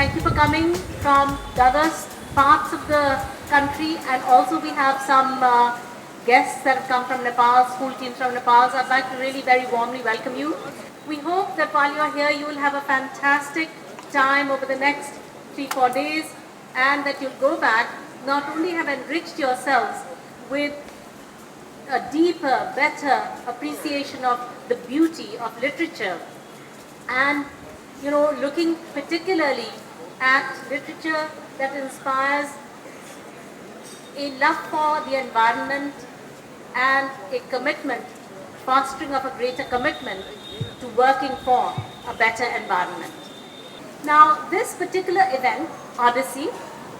Thank you for coming from the other parts of the country, and also we have some guests that have come from Nepal, school teams from Nepal. So I'd like to really very warmly welcome you. We hope that while you're here, you will have a fantastic time over the next 3-4 days, and that you'll go back, not only have enriched yourselves with a deeper, better appreciation of the beauty of literature, and looking particularly at literature that inspires a love for the environment and a commitment, fostering of a greater commitment to working for a better environment. Now, this particular event, Odyssey,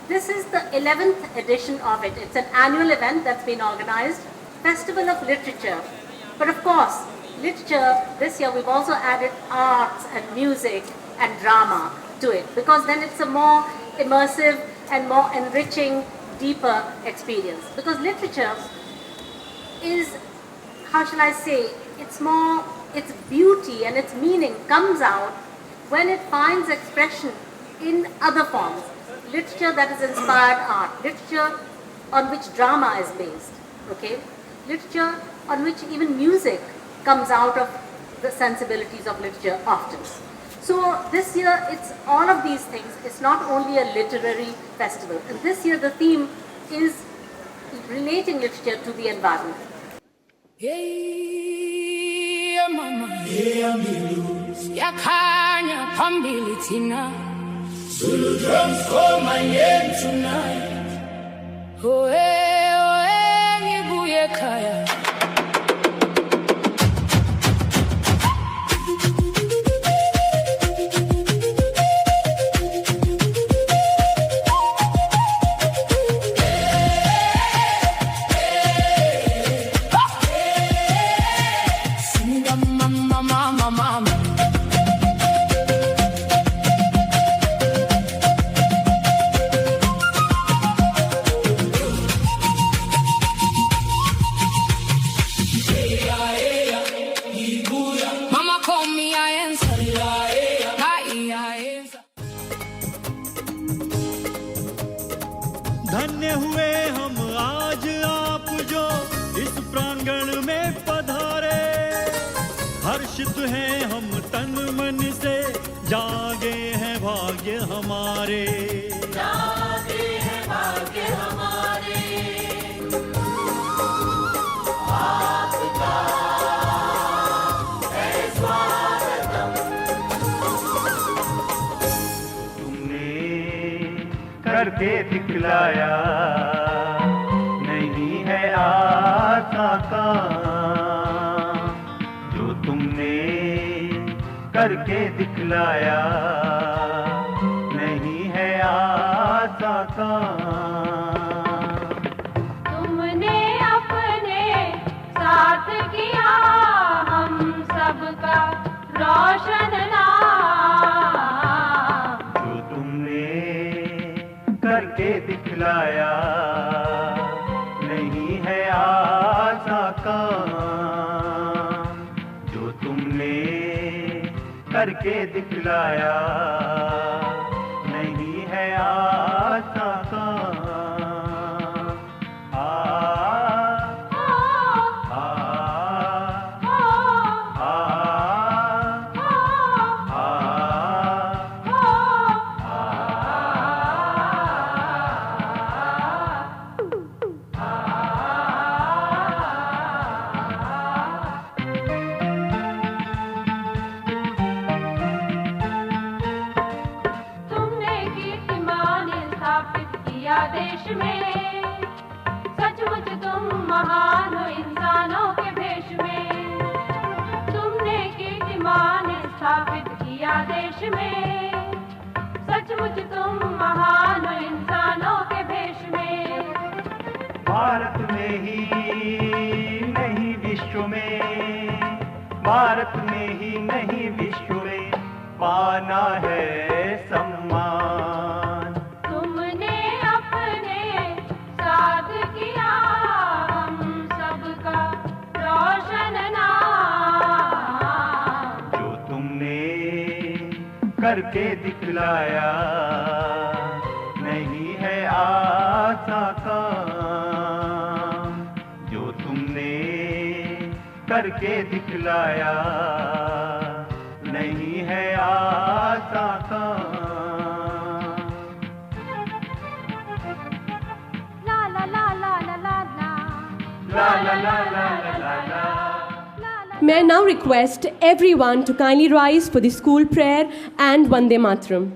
this is the 11th edition of it. It's an annual event that's been organized, Festival of Literature. But of course, literature, this year we've also added arts and music and drama to it, because then it's a more immersive and more enriching, deeper experience. Because literature is, how shall I say, its beauty and its meaning comes out when it finds expression in other forms. Literature that is inspired art, literature on which drama is based, okay? Literature on which even music comes out of the sensibilities of literature often. So this year it's all of these things. It's not only a literary festival. And this year the theme is relating literature to the environment. Yeah, mama. Yeah, Yakanya Pambilitina. Zulu drums call my name tonight. Oh, Kaya. धन्य हुए हम आज आप जो इस प्रांगण में पधारे, हर्षित हैं हम तन मन से, जागे हैं भाग्य हमारे, जागे हैं भाग्य हमारे। आपका है स्वागतम। तुमने करके दिखलाया नहीं है आशा का, जो तुमने करके दिखलाया नहीं है आशा का। तुमने अपने साथ किया हम सबका रोशन नाम, जो तुमने करके दिखलाया नहीं है आशा का, जो तुमने करके दिखलाया नहीं है आशा का। देश में सचमुच तुम महान हो इंसानों के भेष में, तुमने कीर्तिमान स्थापित किया देश में, सचमुच तुम महान हो इंसानों के भेष में। भारत में ही नहीं विश्व में, भारत में ही नहीं विश्व में पाना है सम्मान। तुमने अपने साथ किया हम सबका रोशन नाम, जो तुमने करके दिखलाया, नहीं है आसान काम जो तुमने करके दिखलाया, नहीं है आसान काम। ला ला ला ला ला ला ला ला ला ला ला ला। May I now request everyone to kindly rise for the school prayer and Vande Mataram.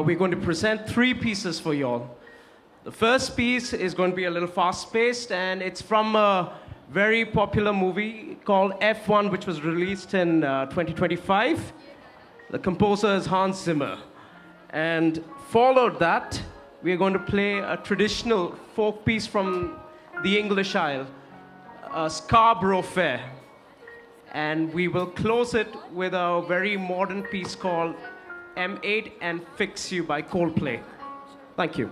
We're going to present 3 pieces for you all. The first piece is going to be a little fast-paced, and it's from a very popular movie called F1, which was released in 2025. The composer is Hans Zimmer. And followed that, we are going to play a traditional folk piece from the English Isle, a Scarborough Fair. And we will close it with a very modern piece called M8 and Fix You by Coldplay. Thank you.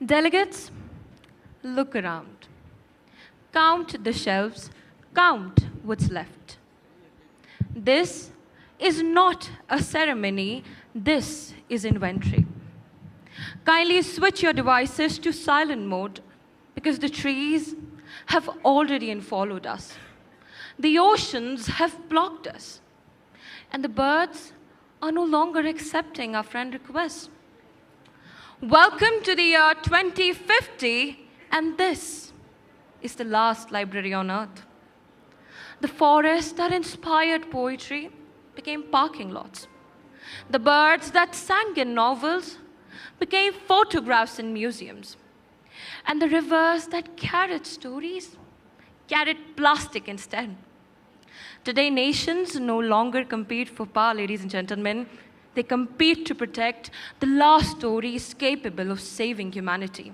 Delegates, look around. Count the shelves, count what's left. This is not a ceremony, this is inventory. Kindly switch your devices to silent mode because the trees have already unfollowed us. The oceans have blocked us. And the birds are no longer accepting our friend requests. Welcome to the year 2050, and this is the last library on earth. The forests that inspired poetry became parking lots. The birds that sang in novels became photographs in museums. And the rivers that carried stories carried plastic instead. Today, nations no longer compete for power, ladies and gentlemen. They compete to protect the last stories capable of saving humanity.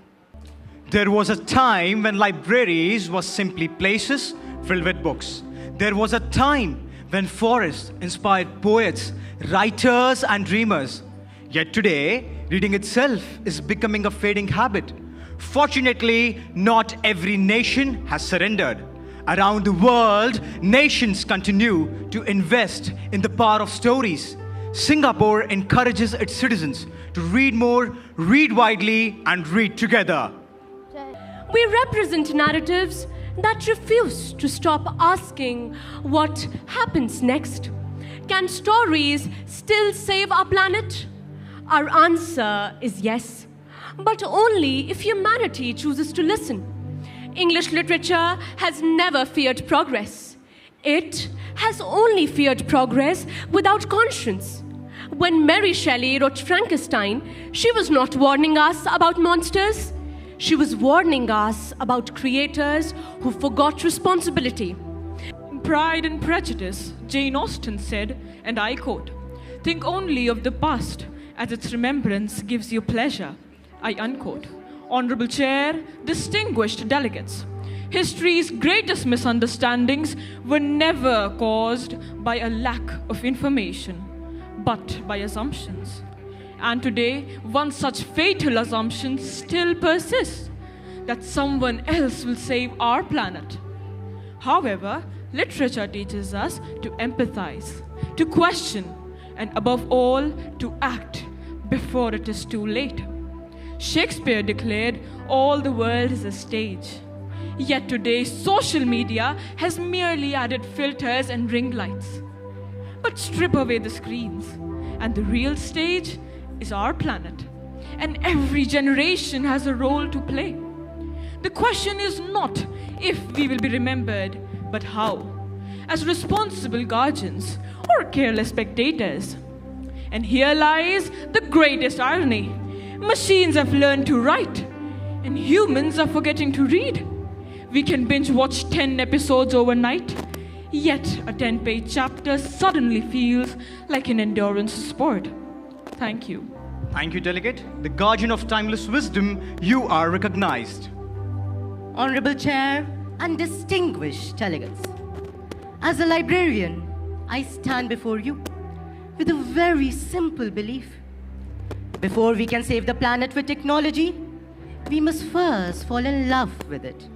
There was a time when libraries were simply places filled with books. There was a time when forests inspired poets, writers, and dreamers. Yet today, reading itself is becoming a fading habit. Fortunately, not every nation has surrendered. Around the world, nations continue to invest in the power of stories. Singapore encourages its citizens to read more, read widely, and read together. We represent narratives that refuse to stop asking what happens next. Can stories still save our planet? Our answer is yes, but only if humanity chooses to listen. English literature has never feared progress. It has only feared progress without conscience. When Mary Shelley wrote Frankenstein, she was not warning us about monsters. She was warning us about creators who forgot responsibility. In Pride and Prejudice, Jane Austen said, and I quote, "Think only of the past, as its remembrance gives you pleasure." I unquote. Honorable Chair, distinguished delegates, history's greatest misunderstandings were never caused by a lack of information, but by assumptions. And today, one such fatal assumption still persists, that someone else will save our planet. However, literature teaches us to empathize, to question, and above all, to act before it is too late. Shakespeare declared, "All the world is a stage." Yet today, social media has merely added filters and ring lights. But strip away the screens, and the real stage is our planet. And every generation has a role to play. The question is not if we will be remembered, but how, as responsible guardians or careless spectators. And here lies the greatest irony. Machines have learned to write, and humans are forgetting to read. We can binge watch 10 episodes overnight, yet a 10-page chapter suddenly feels like an endurance sport. Thank you. Thank you, Delegate. The guardian of timeless wisdom, you are recognized. Honorable Chair and distinguished delegates, as a librarian, I stand before you with a very simple belief. Before we can save the planet with technology, we must first fall in love with it.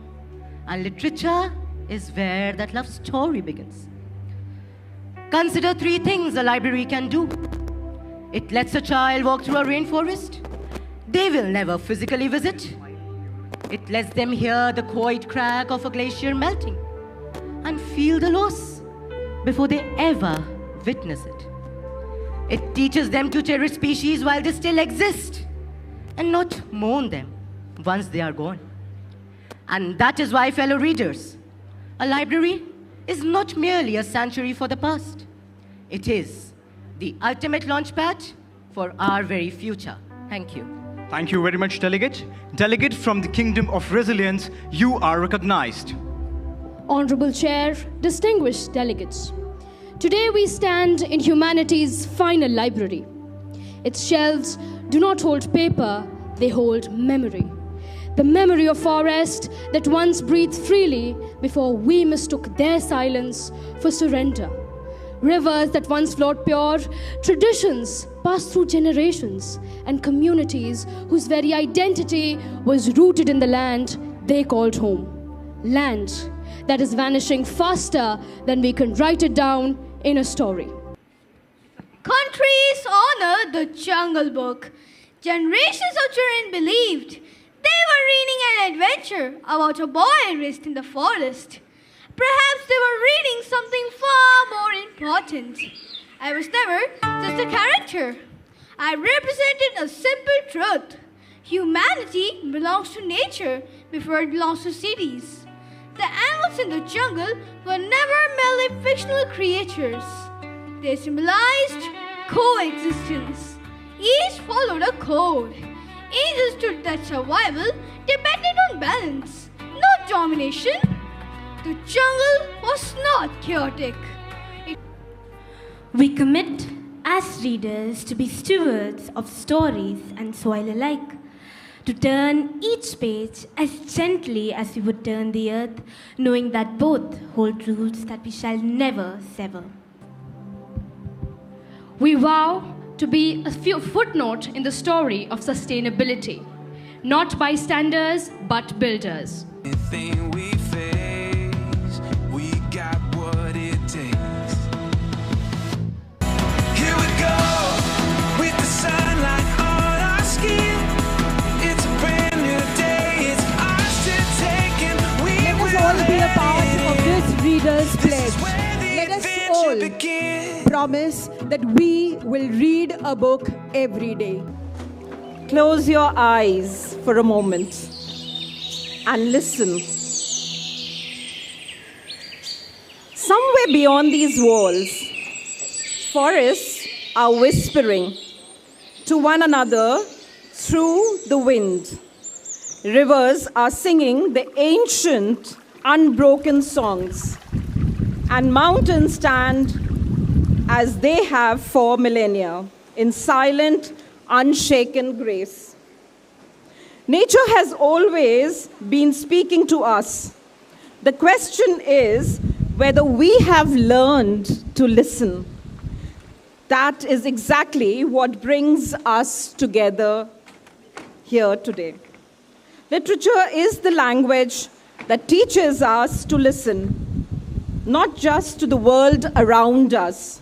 And literature is where that love story begins. Consider 3 things a library can do. It lets a child walk through a rainforest they will never physically visit. It lets them hear the quiet crack of a glacier melting and feel the loss before they ever witness it. It teaches them to cherish species while they still exist and not mourn them once they are gone. And that is why, fellow readers, a library is not merely a sanctuary for the past. It is the ultimate launchpad for our very future. Thank you. Thank you very much, Delegate. Delegate from the Kingdom of Resilience, you are recognized. Honorable Chair, distinguished delegates, today we stand in humanity's final library. Its shelves do not hold paper, they hold memory. The memory of forests that once breathed freely before we mistook their silence for surrender. rivers that once flowed pure, traditions passed through generations, and communities whose very identity was rooted in the land they called home. Land that is vanishing faster than we can write it down in a story. Countries honor the Jungle Book. Generations of children believed they were reading an adventure about a boy raised in the forest. Perhaps they were reading something far more important. I was never just a character. I represented a simple truth. Humanity belongs to nature before it belongs to cities. The animals in the jungle were never merely fictional creatures. They symbolized coexistence. Each followed a code. Each understood that survival depended on balance, not domination. The jungle was not chaotic. We commit as readers to be stewards of stories and soil alike, to turn each page as gently as we would turn the earth, knowing that both hold truths that we shall never sever. We vow to be a footnote in the story of sustainability, not bystanders, but builders. Anything we face, we got what it takes. Here we go, with the sunlight on our skin. It's a brand new day, it's ours to take, and we Let us all be a part of this reader's pledge. Let us all promise that we will read a book every day. Close your eyes for a moment and listen. Somewhere beyond these walls, forests are whispering to one another through the wind. Rivers are singing the ancient, unbroken songs, and mountains stand as they have for millennia, in silent, unshaken grace. Nature has always been speaking to us. The question is whether we have learned to listen. That is exactly what brings us together here today. Literature is the language that teaches us to listen, not just to the world around us,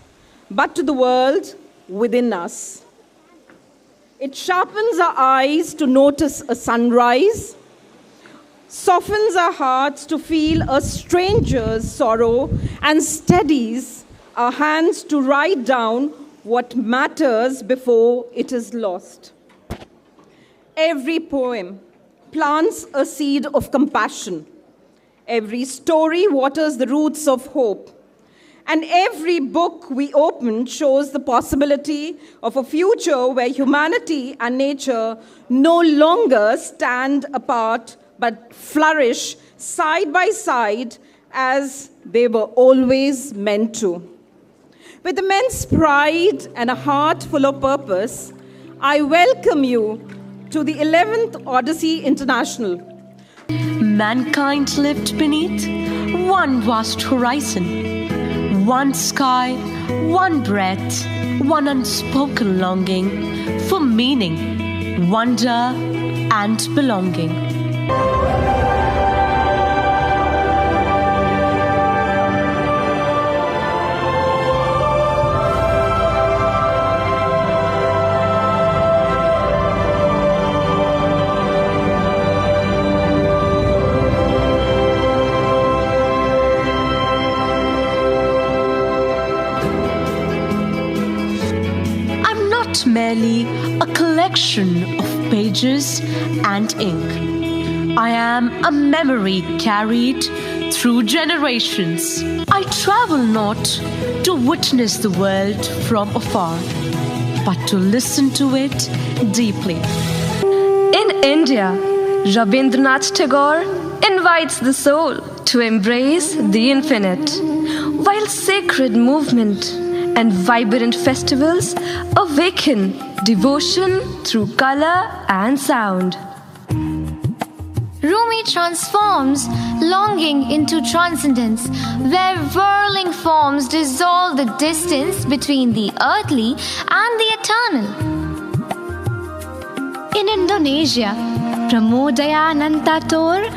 but to the world within us. It sharpens our eyes to notice a sunrise, softens our hearts to feel a stranger's sorrow, and steadies our hands to write down what matters before it is lost. Every poem plants a seed of compassion. Every story waters the roots of hope. And every book we open shows the possibility of a future where humanity and nature no longer stand apart but flourish side by side as they were always meant to. With immense pride and a heart full of purpose, I welcome you to the 11th Odyssey International. Mankind lived beneath one vast horizon. One sky, one breath, one unspoken longing for meaning, wonder, and belonging. Merely a collection of pages and ink. I am a memory carried through generations. I travel not to witness the world from afar, but to listen to it deeply. In India, Rabindranath Tagore invites the soul to embrace the infinite, while sacred movement and vibrant festivals awaken devotion through color and sound. Rumi transforms longing into transcendence, where whirling forms dissolve the distance between the earthly and the eternal. In Indonesia, Pramodayananta Tagore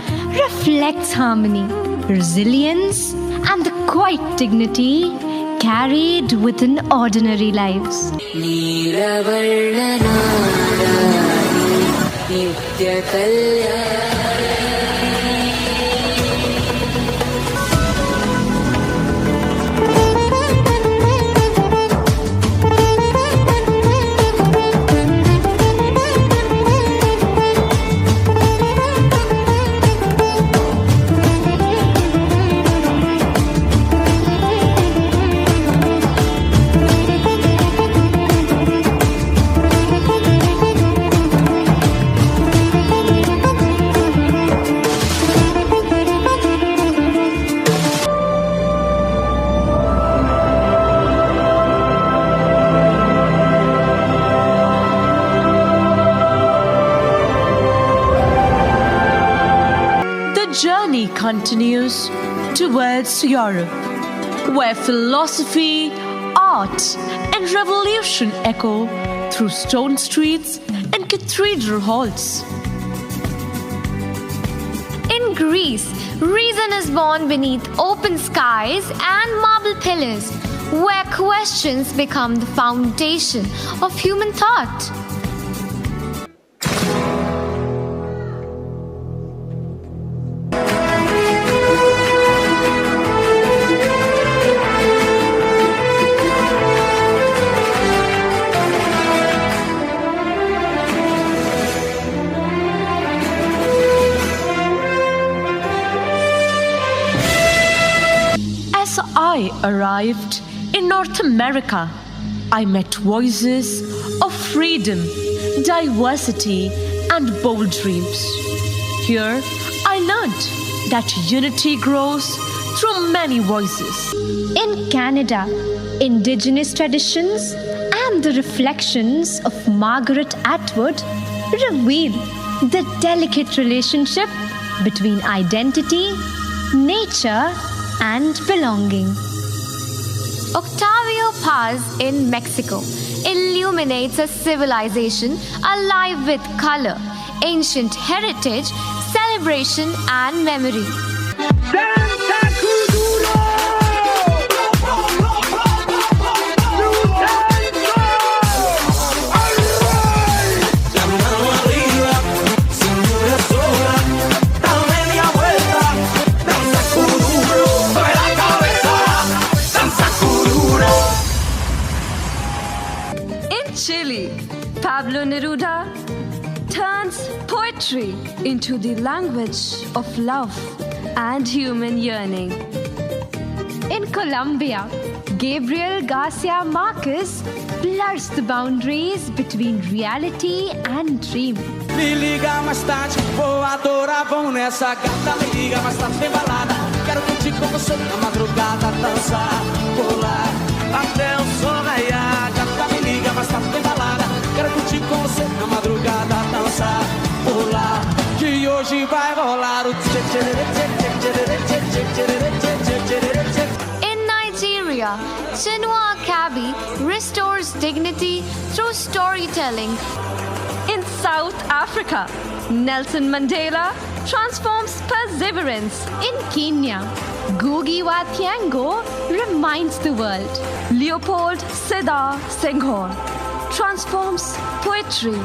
reflects harmony, resilience, and the quiet dignity carried within ordinary lives. Journey continues towards Europe, where philosophy, art, and revolution echo through stone streets and cathedral halls. In Greece, reason is born beneath open skies and marble pillars, where questions become the foundation of human thought. I arrived in North America, I met voices of freedom, diversity, and bold dreams. Here, I learned that unity grows through many voices. In Canada, Indigenous traditions and the reflections of Margaret Atwood reveal the delicate relationship between identity, nature, and belonging. Octavio Paz in Mexico illuminates a civilization alive with color, ancient heritage, celebration, and memory. Chile, Pablo Neruda turns poetry into the language of love and human yearning. In Colombia, Gabriel Garcia Marquez blurs the boundaries between reality and dream. Me liga mais tarde, vou adorar, vamos nessa gata. Me liga mais tarde, tem balada. Quero curtir com você na madrugada, dançar, pular até o sol raiar. Gata, me liga mais tarde, tem balada. Quero curtir com você na madrugada, dançar, pular. Que hoje vai rolar o In Nigeria, Chinua Achebe restores dignity through storytelling. In South Africa, Nelson Mandela transforms perseverance. In Kenya, Ngugi wa Thiong'o reminds the world. Leopold Sedar Senghor transforms poetry.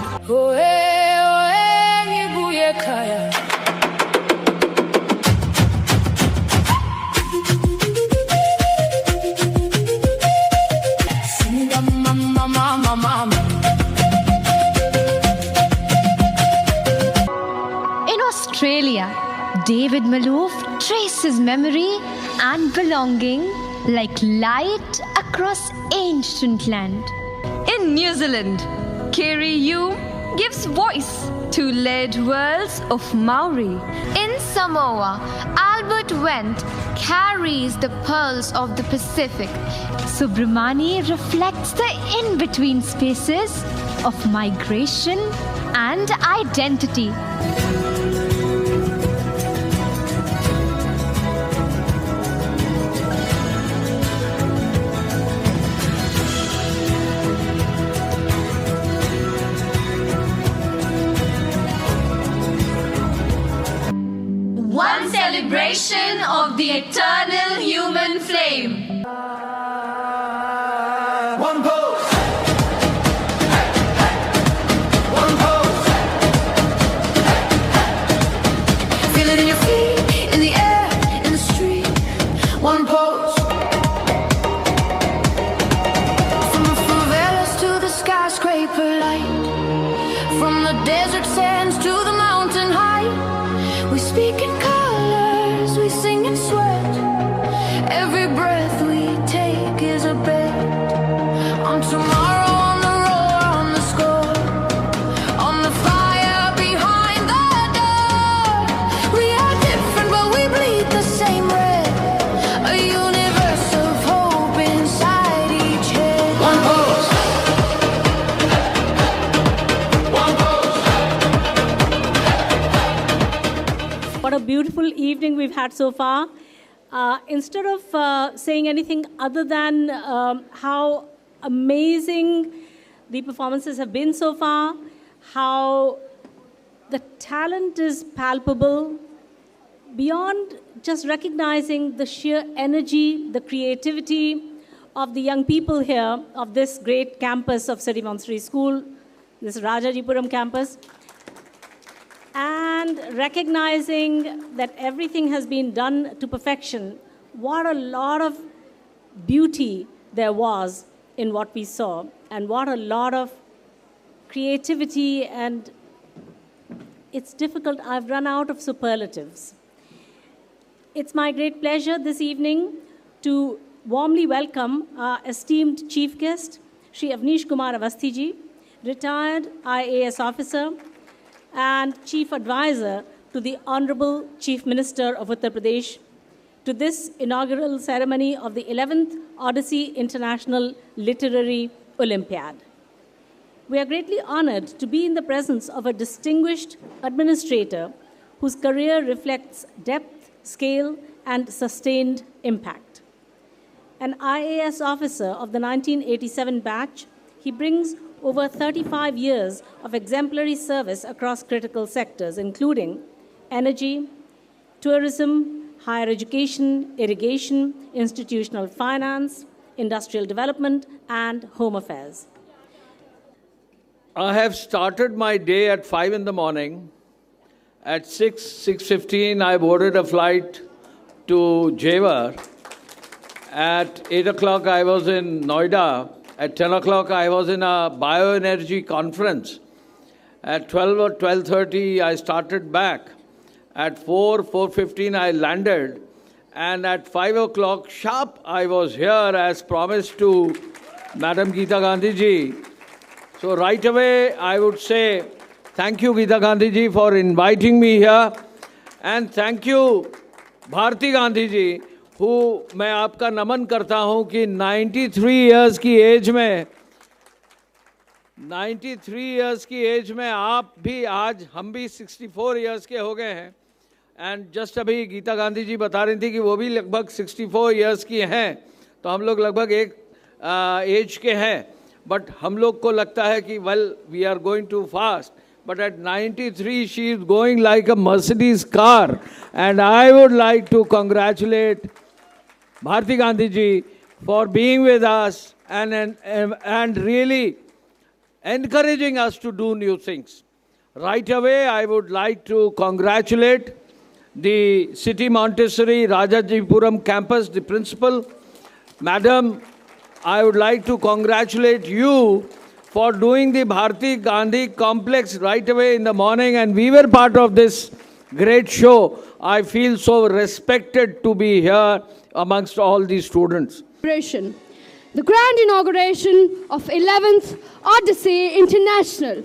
In Australia, David Malouf traces memory and belonging like light across ancient land. In New Zealand, Kerry Hume gives voice to lead worlds of Maori. In Samoa, Albert Wendt carries the pulse of the Pacific. Subramani reflects the in-between spaces of migration and identity. celebration of the eternal human flame. One pose. One pose. Feel it in your feet, in the air, in the street. One pose. From the favelas to the skyscraper light, from the desert sands to the mountain height. We speak in colors, we sing in sweat. Every breath we take is a bet on tomorrow, on the roar, on the score, on the fire behind the door. We are different, but we bleed the same red. A universe of hope inside each head. One pose. One pose. What a beautiful evening we've had so far. Instead of saying anything other than how amazing the performances have been so far, how the talent is palpable, beyond just recognizing the sheer energy, the creativity of the young people here of this great campus of City Montessori School, this Rajajipuram campus, and recognizing that everything has been done to perfection, what a lot of beauty there was in what we saw, and what a lot of creativity, and it's difficult. I've run out of superlatives. It's my great pleasure this evening to warmly welcome our esteemed chief guest, Shri Avnish Kumar Avasthi ji, retired IAS officer and chief advisor to the Honorable Chief Minister of Uttar Pradesh, to this inaugural ceremony of the 11th Odyssey International Literary Olympiad. We are greatly honored to be in the presence of a distinguished administrator whose career reflects depth, scale, and sustained impact. An IAS officer of the 1987 batch, he brings over 35 years of exemplary service across critical sectors, including energy, tourism, higher education, irrigation, institutional finance, industrial development, and home affairs. I have started my day at 5 in the morning. At 6:15, I boarded a flight to Jewar. At 8 o'clock, I was in Noida. At 10 o'clock, I was in a bioenergy conference. At 12 or 12:30, I started back. At 4:15, I landed. And at 5 o'clock sharp, I was here as promised to Madam Geeta Gandhi ji. So right away, I would say, thank you, Geeta Gandhi ji, for inviting me here. And thank you, Bharti Gandhi ji, who मैं आपका नमन करता हूँ कि 93 years की as में 93 years की as में आप भी आज हम भी 64 years के हो गए हैं. एंड जस्ट अभी गीता गांधी जी बता रही थी कि वो भी लगभग 64 years की हैं, तो हम लोग लगभग एक एज के हैं. बट हम लोग को लगता है कि well we are going too fast, but at 93 she is going like a Mercedes car. And I would like to congratulate Bharti Gandhi ji for being with us and really encouraging us to do new things. Right away, I would like to congratulate the City Montessori Rajajipuram Campus, the principal. Madam, I would like to congratulate you for doing the Bharti Gandhi complex right away in the morning, and we were part of this great show. I feel so respected to be here amongst all these students. The grand inauguration of 11th Odyssey International.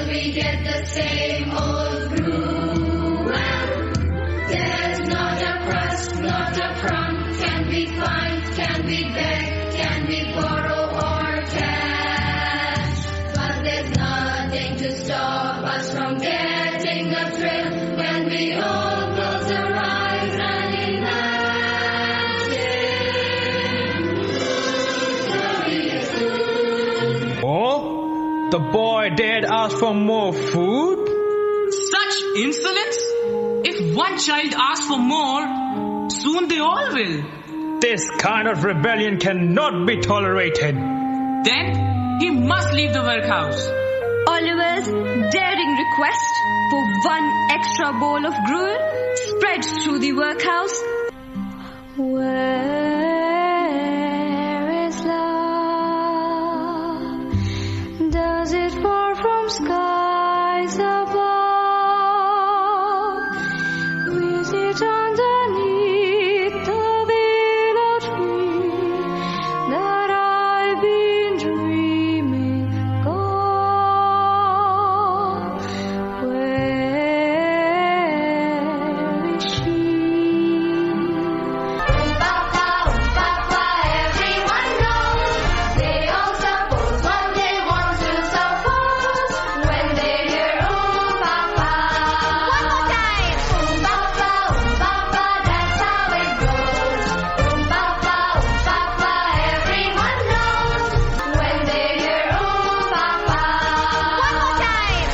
We get the same old groove. There's not a crust, not a crumb. Can we find, can we beg, can we borrow or tell? Oh, the boy dared ask for more food? Such insolence! If one child asks for more, soon they all will. This kind of rebellion cannot be tolerated. Then he must leave the workhouse. Oliver's daring request for one extra bowl of gruel spreads through the workhouse. Where is love? Does it fall from skies above? Is it underneath the willow tree that I've been dreaming of? Where is she? Everyone knows they all suppose what they want to suppose when they hear Papa. One more time. Papa, that's how it goes. Papa, everyone knows when they hear Papa. One more time.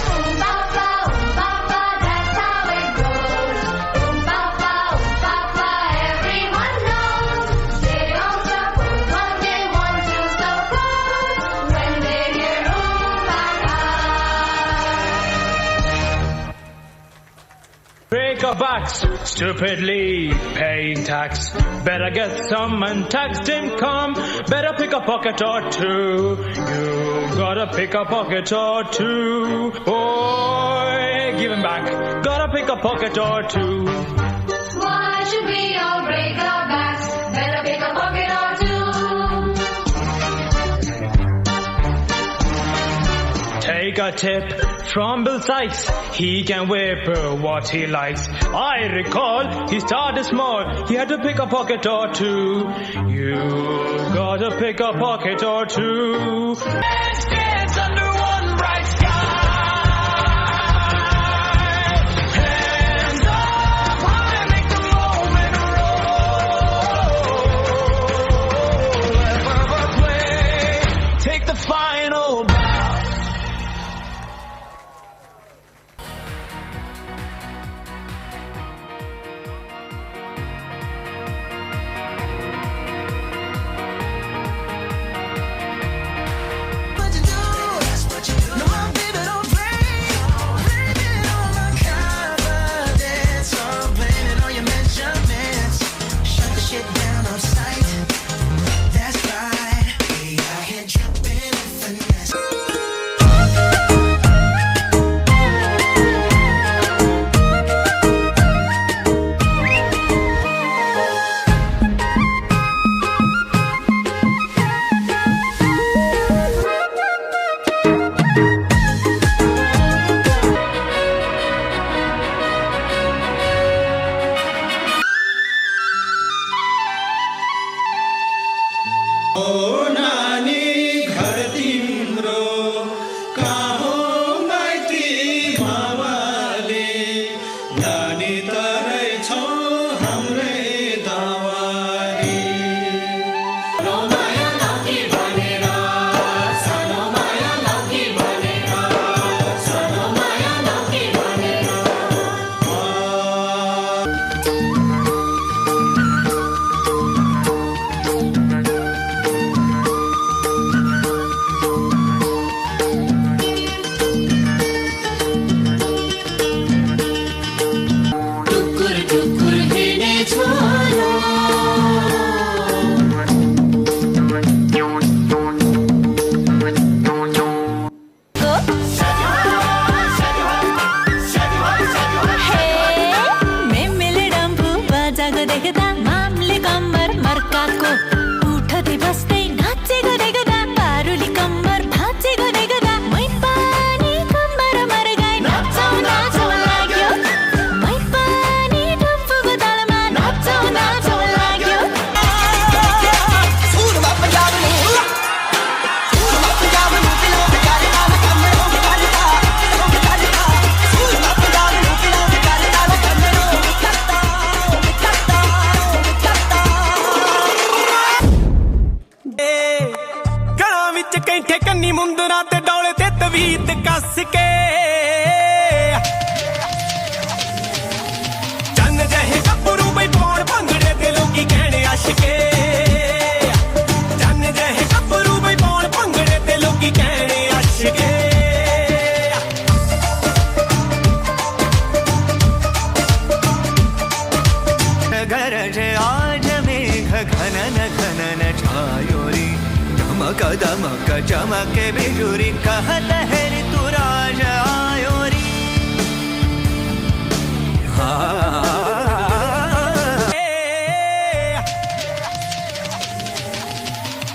Papa, that's how it goes. Papa, everyone knows they all suppose what they want to suppose when they hear Papa. Break a box, stupidly paying tax. Better get some untaxed income. Better pick a pocket or two. You gotta pick a pocket or two. Boy, give him back. Gotta pick a pocket or two. Why should we all break our backs? Better pick a pocket or two. Take a tip from Bill Sykes. He can whip what he likes. I recall he started small. He had to pick a pocket or two. You gotta pick a pocket or two. Let's dance under one bright sky. Hands up high, make the moment roll. Ever play? Take the final bow. हंस के चन्न जहे गब्बरू बई पौड़ भंगड़े ते लोकी कहने आशिके चन्न जहे गब्बरू बई पौड़ भंगड़े ते लोकी कहने आशिके गरजे आज मेघ घनन घनन छायोरी धमक दमक चमके बिजुरी कहत है ऋतुराज आयोरी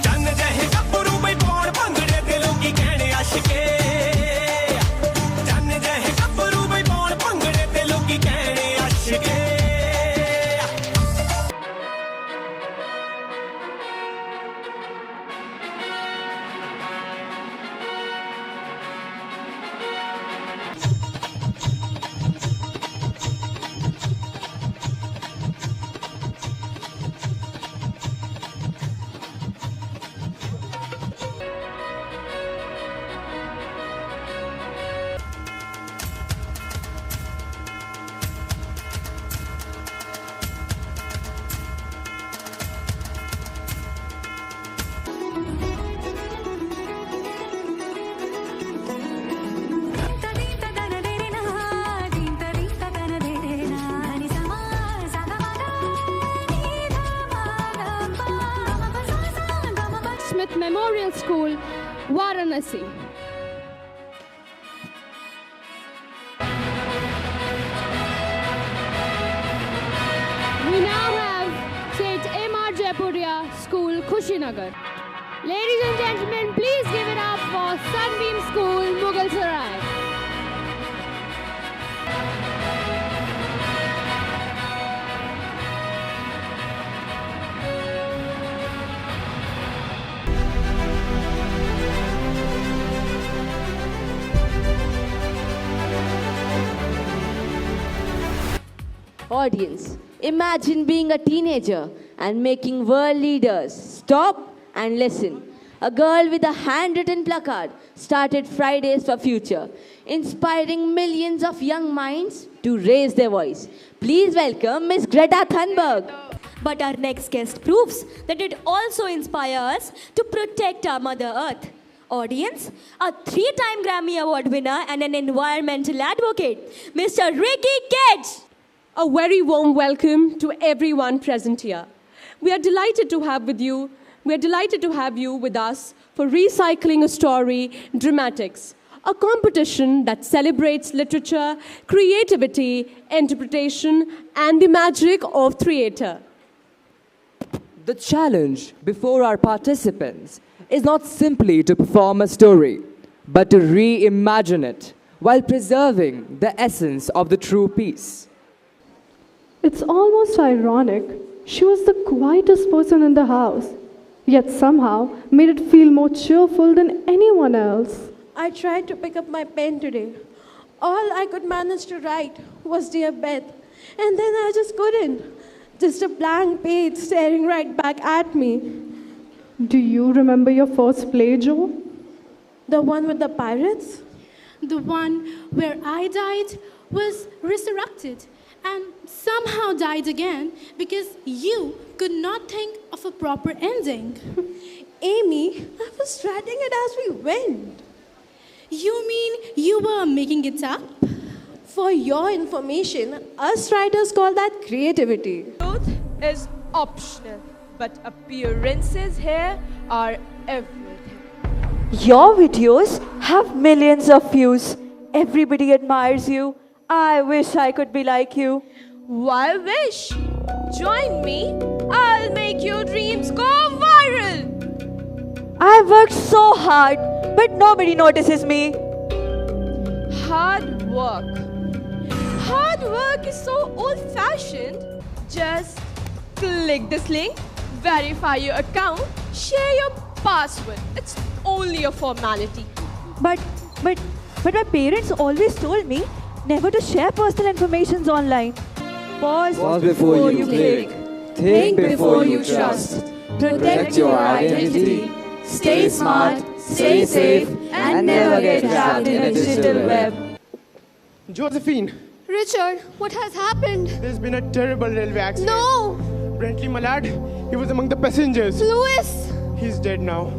चन्न जहे गब्बरू बई पौड़ भंगड़े ते लोकी कहने आशिके चन्न जहे गब्बरू बई पौड़ भंगड़े ते लोकी कहने आशिके Memorial School, Varanasi. We now have St. M.R. Jaipuriya School, Kushinagar. Ladies and gentlemen, please give it up for Sunbeam School, Mughal Sarai. Audience, imagine being a teenager and making world leaders stop and listen. A girl with a handwritten placard started Fridays for Future, inspiring millions of young minds to raise their voice. Please welcome Miss Greta Thunberg. But our next guest proves that it also inspires us to protect our Mother Earth. Audience, a 3-time Grammy Award winner and an environmental advocate, Mr. Ricky Kedge. A very warm welcome to everyone present here. We are delighted to have you with us for Recycling a Story Dramatics, a competition that celebrates literature, creativity, interpretation, and the magic of theatre. The challenge before our participants is not simply to perform a story, but to reimagine it while preserving the essence of the true piece. It's almost ironic. She was the quietest person in the house, yet somehow made it feel more cheerful than anyone else. I tried to pick up my pen today. All I could manage to write was Dear Beth, and then I just couldn't. Just a blank page staring right back at me. Do you remember your first play, Joe? The one with the pirates? The one where I died was resurrected and somehow died again because you could not think of a proper ending. Amy, I was writing it as we went. You mean you were making it up? For your information, us writers call that creativity. Truth is optional, but appearances here are everything. Your videos have millions of views. Everybody admires you. I wish I could be like you. Why wish? Join me. I'll make your dreams go viral. I've worked so hard, but nobody notices me. Hard work. Hard work is so old-fashioned. Just click this link, verify your account, share your password. It's only a formality. But my parents always told me never to share personal information online. Pause before you click. Think before you trust. Protect your identity. Stay smart, stay safe, and never get trapped in a digital web. Josephine, Richard, what has happened? there's been a terrible railway accident. No! Brentley Mallard, he was among the passengers. Louis! He's dead now.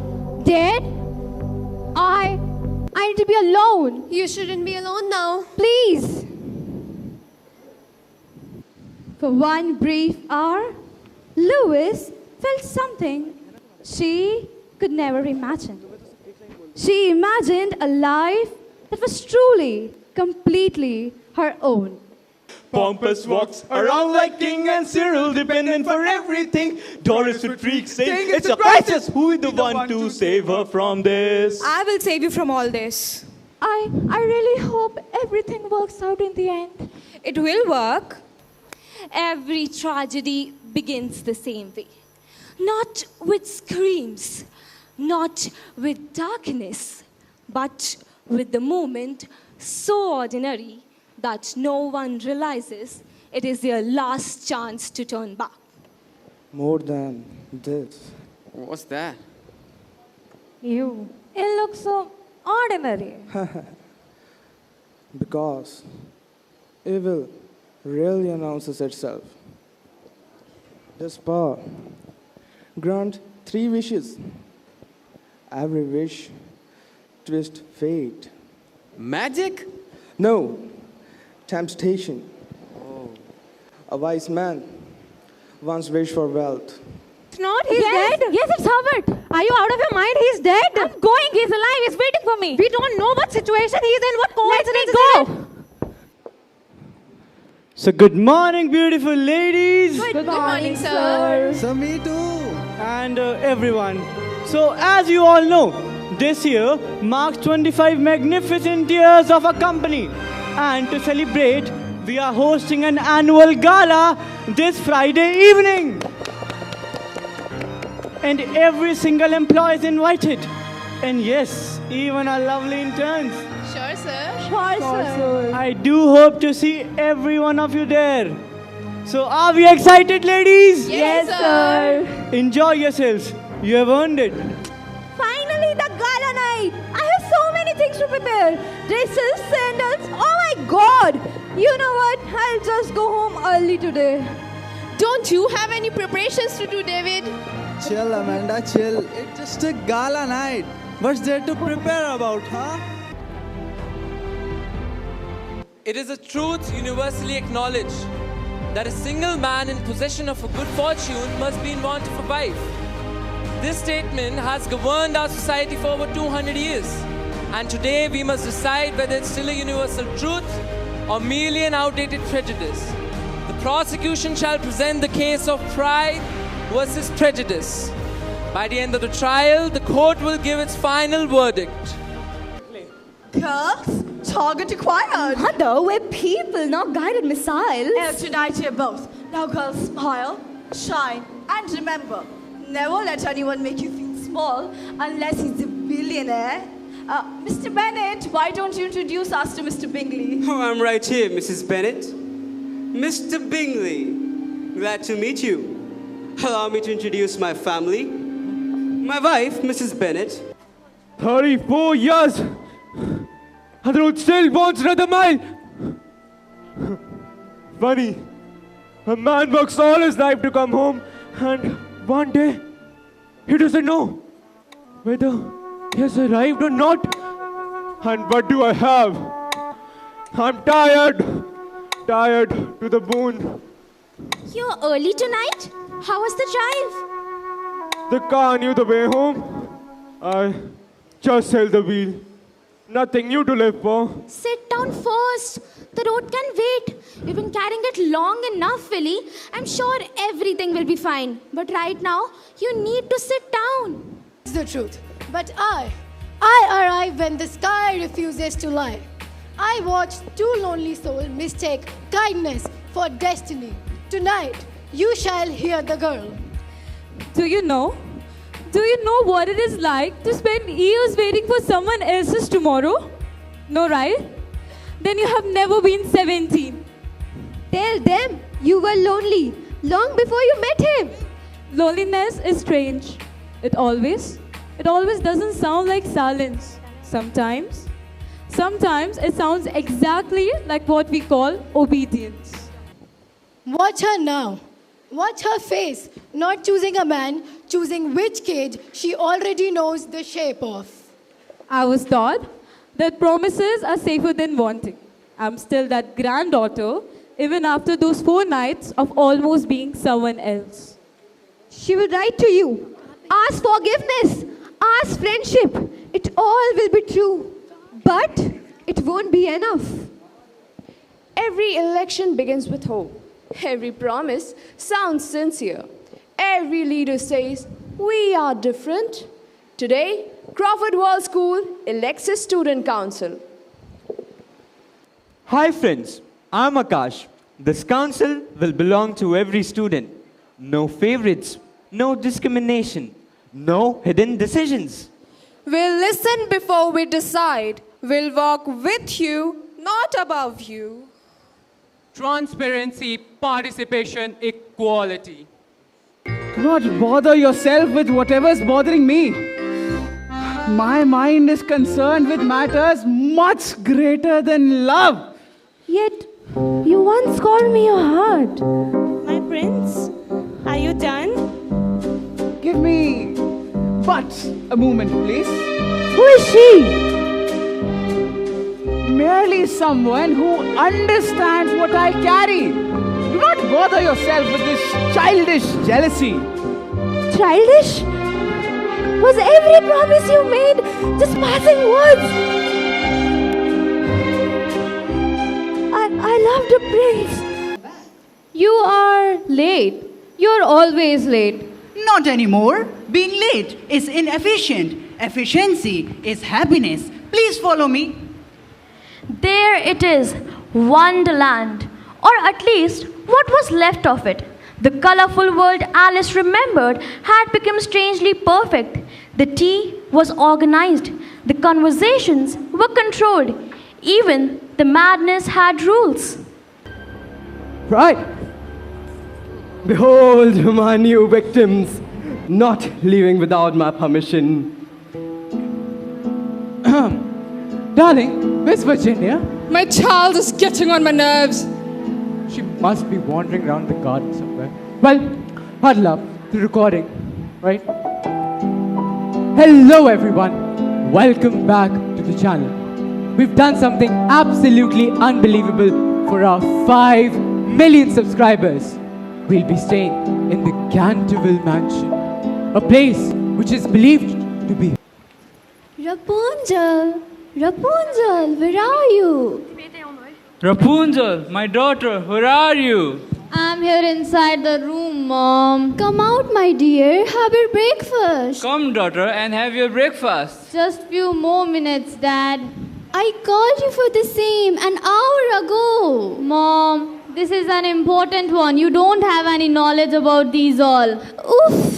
Dead? I need to be alone. You shouldn't be alone now. Please. For one brief hour, Louis felt something she could never imagine. She imagined a life that was truly, completely her own. Pompous walks around like King and Cyril, dependent for everything. Doris would freak, saying it's a crisis. Who is the one to save her from this? I will save you from all this. I really hope everything works out in the end. It will work. Every tragedy begins the same way. Not with screams, not with darkness, but with the moment so ordinary that no one realizes it is their last chance to turn back. More than this. What's that? You. It looks so ordinary. Because evil rarely announces itself. This power grant 3 wishes. Every wish twist fate. Magic? No, temptation. A wise man once wished for wealth. Not, he's dead. Yes, it's Howard. Are you out of your mind? He's dead. I'm going. He's alive. He's waiting for me. We don't know what situation he's in. What coincidence? Let me go. So good morning, beautiful ladies. Good morning, sir. So me too. And everyone. So as you all know, this year marks 25 magnificent years of our company. And to celebrate, we are hosting an annual gala this Friday evening. And every single employee is invited. And yes, even our lovely interns. Sure, sir. Sure, sir. I do hope to see every one of you there. So are we excited, ladies? Yes, sir. Enjoy yourselves. You have earned it. Finally, the gala night. I have so many things to prepare. Dresses, sandals. Oh my God. You know what? I'll just go home early today. Don't you have any preparations to do, David? Chill, Amanda, chill. It's just a gala night. What's there to prepare about, huh? It is a truth universally acknowledged that a single man in possession of a good fortune must be in want of a wife. This statement has governed our society for over 200 years. And today we must decide whether it's still a universal truth or merely an outdated prejudice. The prosecution shall present the case of pride versus prejudice. By the end of the trial, the court will give its final verdict. Girls, target acquired. Mother, we're people, not guided missiles. And tonight you're both. Now girls, smile, shine, and remember, never let anyone make you feel small unless he's a billionaire. Mr. Bennett, why don't you introduce us to Mr. Bingley? Oh, I'm right here, Mrs. Bennett. Mr. Bingley, glad to meet you. Allow me to introduce my family. My wife, Mrs. Bennett. 34 years! And the road still wants another mile! Funny. A man works all his life to come home, and one day, he doesn't know whether he has arrived or not. And what do I have? I'm tired to the bone. You're early tonight? How was the drive? The car knew the way home. I just held the wheel. Nothing new to live for. Sit down first. The road can wait. You've been carrying it long enough, Willie. I'm sure everything will be fine. But right now, you need to sit down. It's the truth. But I arrive when the sky refuses to lie. I watched two lonely souls mistake kindness for destiny. Tonight, you shall hear the girl. Do you know what it is like to spend years waiting for someone else's tomorrow? No, right? Then you have never been 17. Tell them you were lonely long before you met him. Loneliness is strange. It always it always doesn't sound like silence. Sometimes it sounds exactly like what we call obedience. Watch her now. Watch her face. Not choosing a man, choosing which cage she already knows the shape of. I was taught that promises are safer than wanting. I'm still that granddaughter, even after those 4 nights of almost being someone else. She will write to you. Ask forgiveness. Ask friendship. It all will be true. But it won't be enough. Every election begins with hope. Every promise sounds sincere. Every leader says, we are different. Today, Crawford Wall School elects a student council. Hi friends, I'm Akash. This council will belong to every student. No favorites, no discrimination, no hidden decisions. We'll listen before we decide. We'll walk with you, not above you. Transparency, participation, equality. Do not bother yourself with whatever's bothering me. My mind is concerned with matters much greater than love. Yet, you once called me your heart. My prince, are you done? Give me but a moment, please. Who is she? Merely someone who understands what I carry. Do not bother yourself with this childish jealousy. Childish? Was every promise you made just passing words? I loved a prince. You are late. You're always late. Not anymore. Being late is inefficient. Efficiency is happiness. Please follow me. There it is, Wonderland, or at least what was left of it. The colorful world Alice remembered had become strangely perfect. The tea was organized, the conversations were controlled, even the madness had rules. Right. Behold my new victims, not leaving without my permission. Darling, where's Virginia? My child is getting on my nerves. She must be wandering around the garden somewhere. Well, huddle up, the recording, right? Hello everyone, welcome back to the channel. We've done something absolutely unbelievable for our 5 million subscribers. We'll be staying in the Canterville Mansion, a place which is believed to be... Rapunzel, Rapunzel, where are you? Rapunzel, my daughter, where are you? I'm here inside the room, Mom. Come out, my dear. Have your breakfast. Come, daughter, and have your breakfast. Just few more minutes, Dad. I called you for the same an hour ago. Mom, this is an important one. You don't have any knowledge about these all. Oof.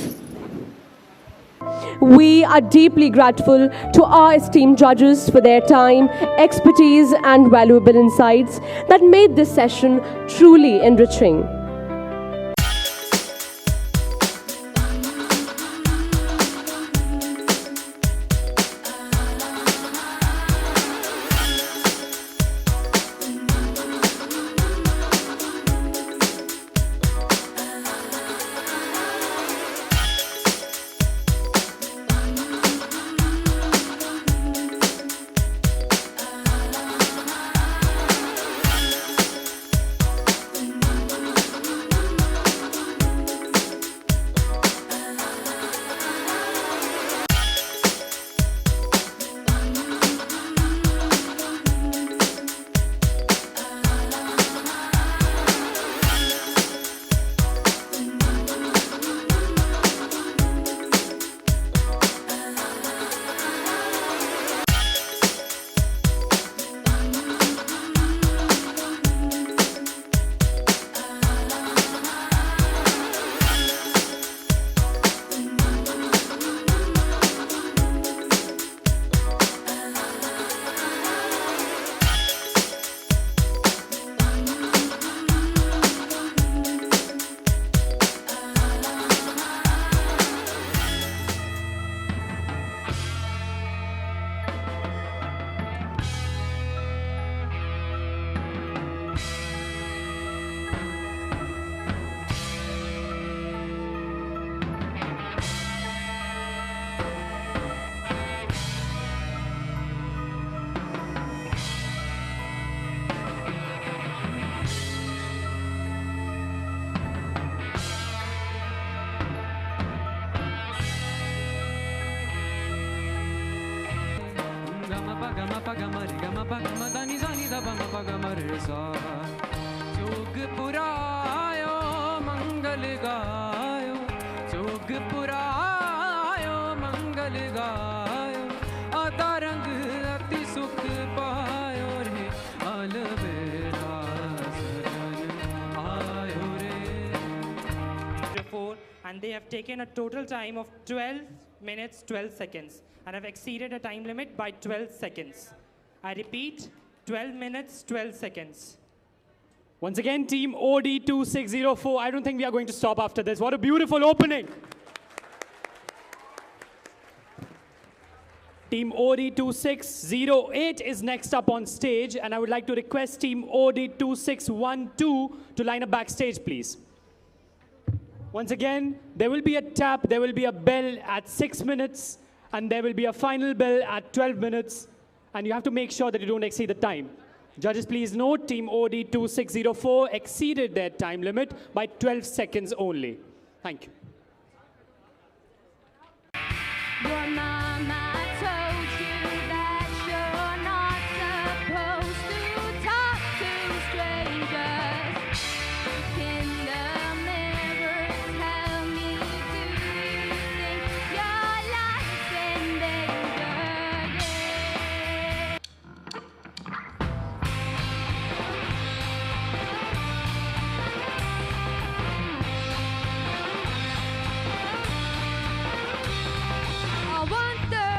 We are deeply grateful to our esteemed judges for their time, expertise, and valuable insights that made this session truly enriching. pa ga ma da ni sa ni da pa ma pa ga ma re sa. Jog purayo mangal gayo, jog purayo mangal gayo, atarang ati sukh payo re, alvela sajan ayo re. 4, and they have taken a total time of 12 minutes 12 seconds and have exceeded a time limit by 12 seconds. I repeat, 12 minutes 12 seconds. Once again, team OD2604. I don't think we are going to stop after this. What a beautiful opening. Team OD2608 is next up on stage, and I would like to request team OD2612 to line up backstage, please. Once again, there will be a tap, there will be a bell at 6 minutes, and there will be a final bell at 12 minutes, and you have to make sure that you don't exceed the time. Judges, please note, team OD2604 exceeded their time limit by 12 seconds only. Thank you. Your mama told you that you're not supposed to talk to strangers. Look in the mirror, tell me, do you think your life's in danger? I wonder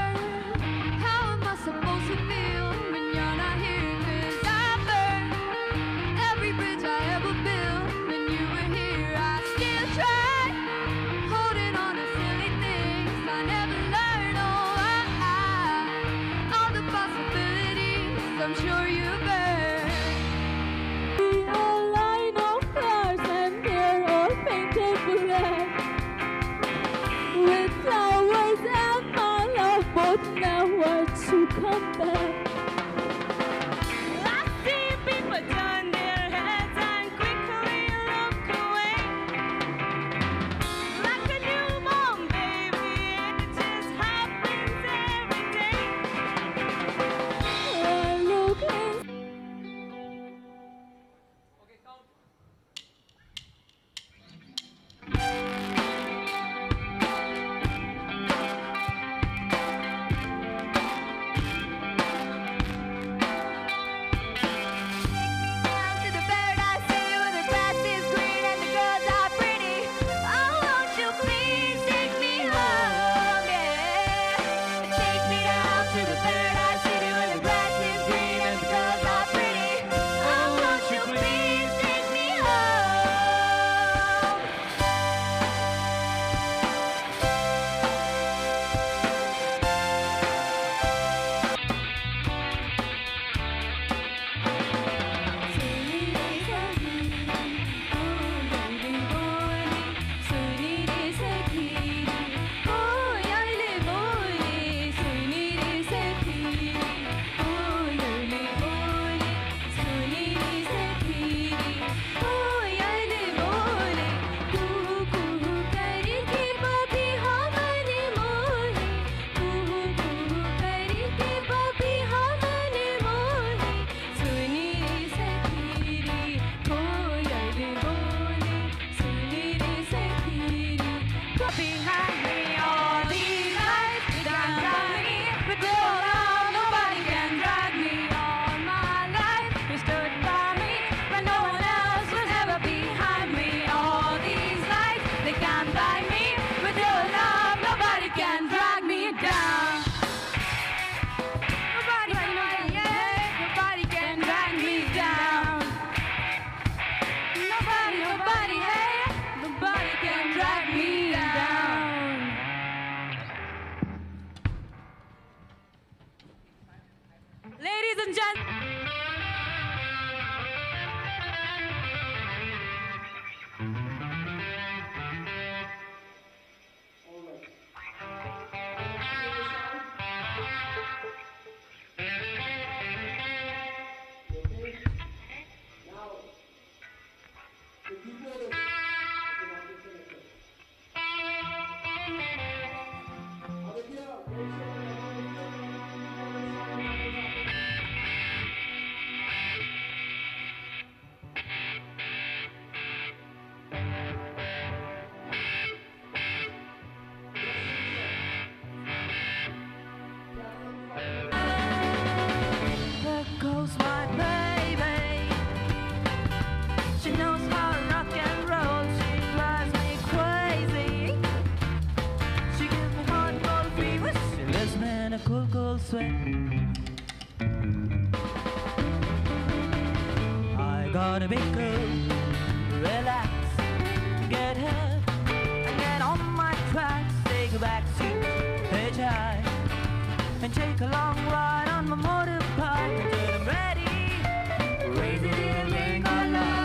on a big coat, relax, get hurt, and then on my tracks, take a back seat, hitchhike, and take a long ride on my motorbike until I'm ready, raise it in and make our love.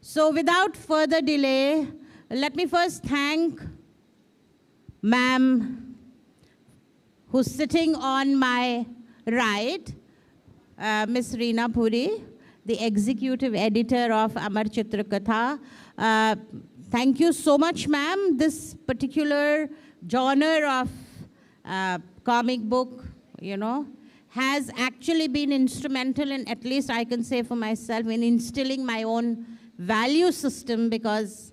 So without further delay, let me first thank ma'am, who's sitting on my right, Miss Reena Puri, the executive editor of Amar Chitra Katha. Thank you so much, ma'am. This particular genre of comic book, has actually been instrumental in, at least I can say for myself, in instilling my own value system, because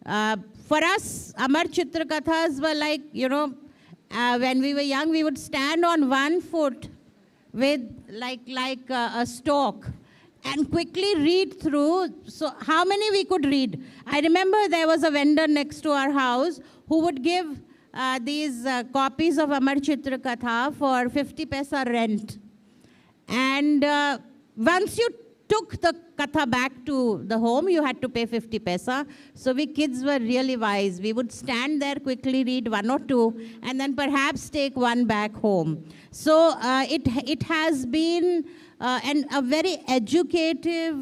for us, Amar Chitra Kathas were like, when we were young, we would stand on one foot with like a stalk and quickly read through. So how many we could read? I remember there was a vendor next to our house who would give these copies of Amar Chitra Katha for 50 paisa rent. And once you took the katha back to the home, you had to pay 50 paisa. So we kids were really wise. We would stand there, quickly read one or two, and then perhaps take one back home. So it has been a very educative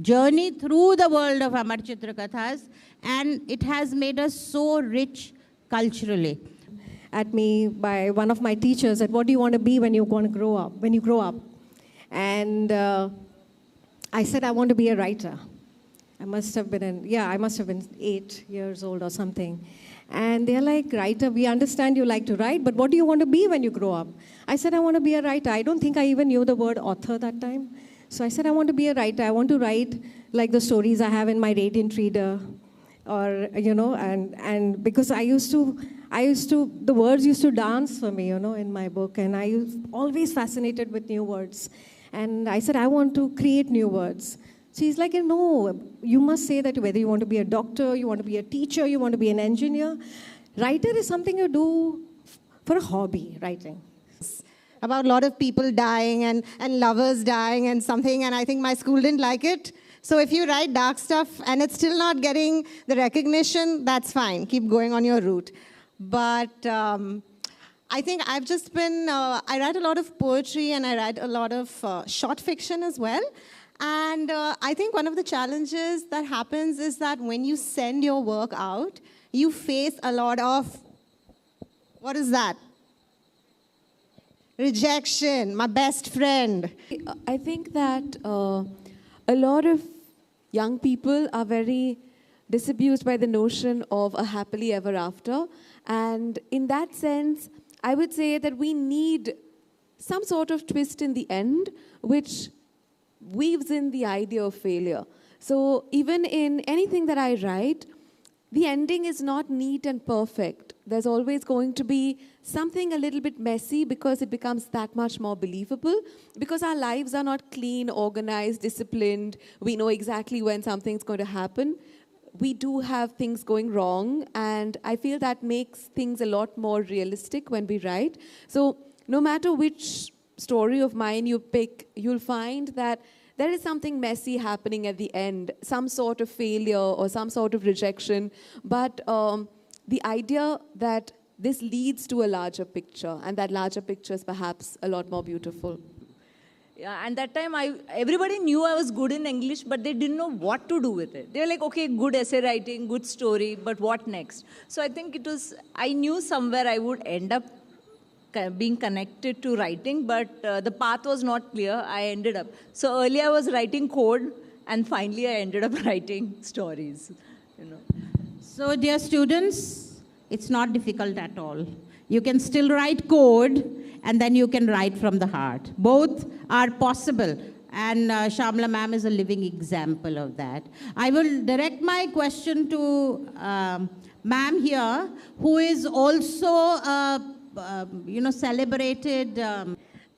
journey through the world of Amar Chitra Kathas, and it has made us so rich culturally. At me by one of my teachers, that what do you want to be when you grow up? And I said, I want to be a writer. I must have been 8 years old or something. And they're like, writer, we understand you like to write, but what do you want to be when you grow up? I said, I want to be a writer. I don't think I even knew the word author that time. So I said, I want to be a writer. I want to write like the stories I have in my Radiant Reader. Or, and because I used to, the words used to dance for me, in my book. And I was always fascinated with new words. And I said, I want to create new words. So he's like, no, you must say that whether you want to be a doctor, you want to be a teacher, you want to be an engineer. Writer is something you do for a hobby, writing. About a lot of people dying and lovers dying and something, and I think my school didn't like it. So if you write dark stuff and it's still not getting the recognition, that's fine. Keep going on your route. But I think I've just been, I write a lot of poetry and I write a lot of short fiction as well. And I think one of the challenges that happens is that when you send your work out, you face a lot of, what is that? Rejection, my best friend. I think that a lot of young people are very disabused by the notion of a happily ever after. And in that sense, I would say that we need some sort of twist in the end, which weaves in the idea of failure. So even in anything that I write, the ending is not neat and perfect. There's always going to be something a little bit messy because it becomes that much more believable, because our lives are not clean, organized, disciplined. We know exactly when something's going to happen. We do have things going wrong, and I feel that makes things a lot more realistic when we write. So no matter which story of mine you pick, you'll find that there is something messy happening at the end, some sort of failure or some sort of rejection, but the idea that this leads to a larger picture, and that larger picture is perhaps a lot more beautiful. Yeah, and that time everybody knew I was good in English, but they didn't know what to do with it. They were like, okay, good essay writing, good story, but what next? So I think I knew somewhere I would end up being connected to writing, but the path was not clear. I ended up. So earlier I was writing code, and finally I ended up writing stories. So dear students, it's not difficult at all. You can still write code, and then you can write from the heart. Both are possible, and Shamla ma'am is a living example of that. I will direct my question to ma'am here, who is also celebrated.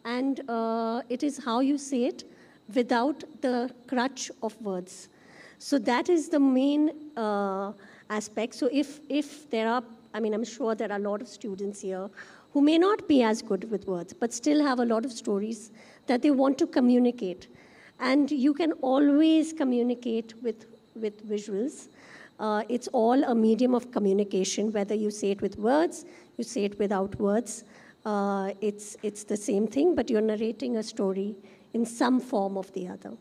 And it is how you say it without the crutch of words. So that is the main aspect. So if there are, I'm sure there are a lot of students here who may not be as good with words, but still have a lot of stories that they want to communicate. And you can always communicate with visuals. It's all a medium of communication, whether you say it with words, you say it without words. It's the same thing, but you're narrating a story in some form of the other.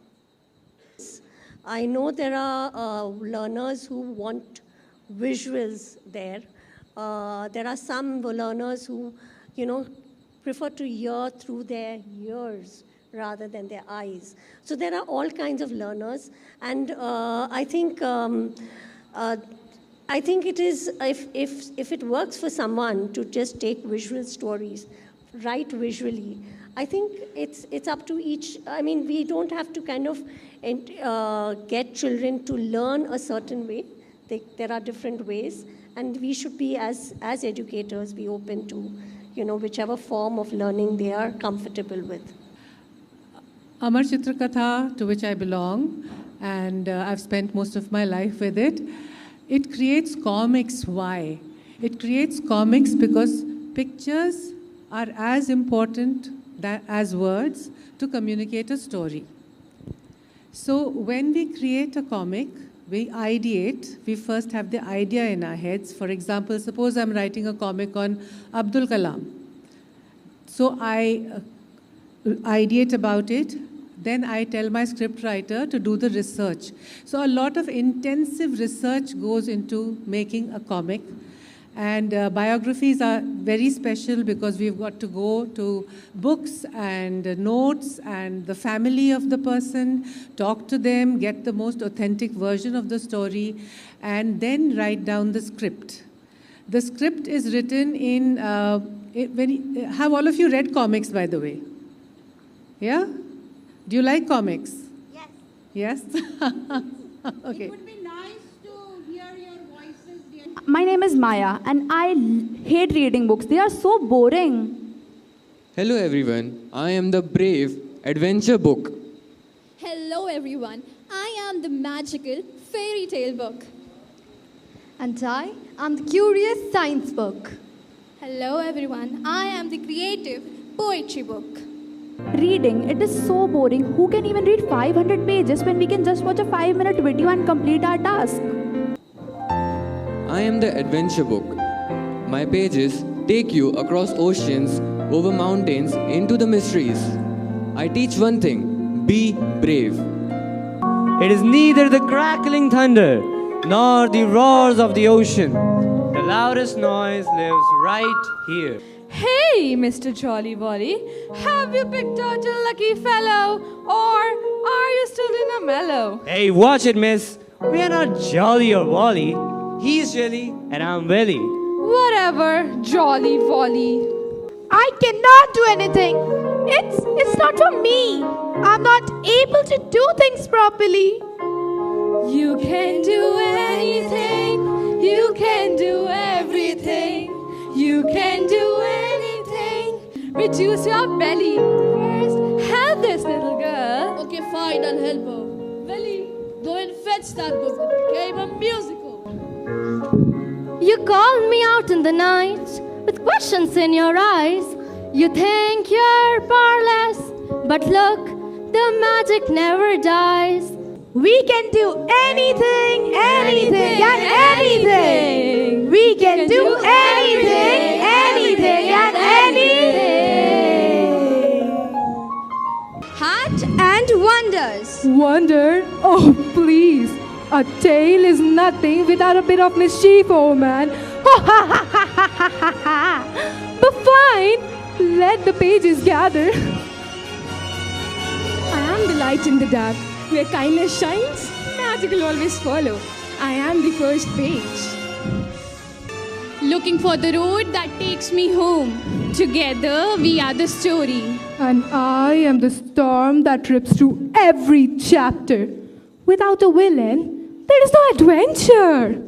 I know there are learners who want visuals there. There are some learners who, prefer to hear through their ears rather than their eyes. So there are all kinds of learners, and I think it is, if it works for someone to just take visual stories, write visually, I think it's up to each. We don't have to kind of get children to learn a certain way. There are different ways, and we should be, as educators, be open to, whichever form of learning they are comfortable with. Amar Chitra Katha, to which I belong, and I've spent most of my life with it. It creates comics. Why? It creates comics because pictures are as important as words to communicate a story. So when we create a comic, we ideate. We first have the idea in our heads. For example, suppose I'm writing a comic on Abdul Kalam. So I ideate about it. Then I tell my scriptwriter to do the research. So a lot of intensive research goes into making a comic. And biographies are very special because we've got to go to books and notes and the family of the person, talk to them, get the most authentic version of the story, and then write down the script. The script is written in, have all of you read comics, by the way? Yeah? Do you like comics? Yes. Yes? Okay. It would be nice to hear your voices, dear. My name is Maya, and I hate reading books. They are so boring. Hello everyone, I am the brave adventure book. Hello everyone, I am the magical fairy tale book. And I am the curious science book. Hello everyone, I am the creative poetry book. Reading, it is so boring. Who can even read 500 pages when we can just watch a 5-minute video and complete our task? I am the adventure book. My pages take you across oceans, over mountains, into the mysteries. I teach one thing, be brave. It is neither the crackling thunder nor the roars of the ocean. The loudest noise lives right here. Hey, Mr. Jolly Wally, have you picked out a lucky fellow, or are you still in a mellow? Hey, watch it, miss. We are not Jolly or Wally. He's Jelly and I'm Willy. Whatever, Jolly Wally. I cannot do anything. It's not for me. I'm not able to do things properly. You can do anything. You can do everything. You can do anything. Reduce your belly. First, help this little girl. Okay, fine, I'll help her. Willie, go and fetch that book. It became a musical. You called me out in the night with questions in your eyes. You think you're powerless, but look, the magic never dies. We can do anything, anything, and anything. We can do anything, anything, and anything. Heart and wonders. Wonder? Oh, please. A tale is nothing without a bit of mischief, old man. But fine, let the pages gather. I am the light in the dark. Where kindness shines, magic will always follow. I am the first page. Looking for the road that takes me home. Together we are the story. And I am the storm that trips through every chapter. Without a villain, there is no adventure.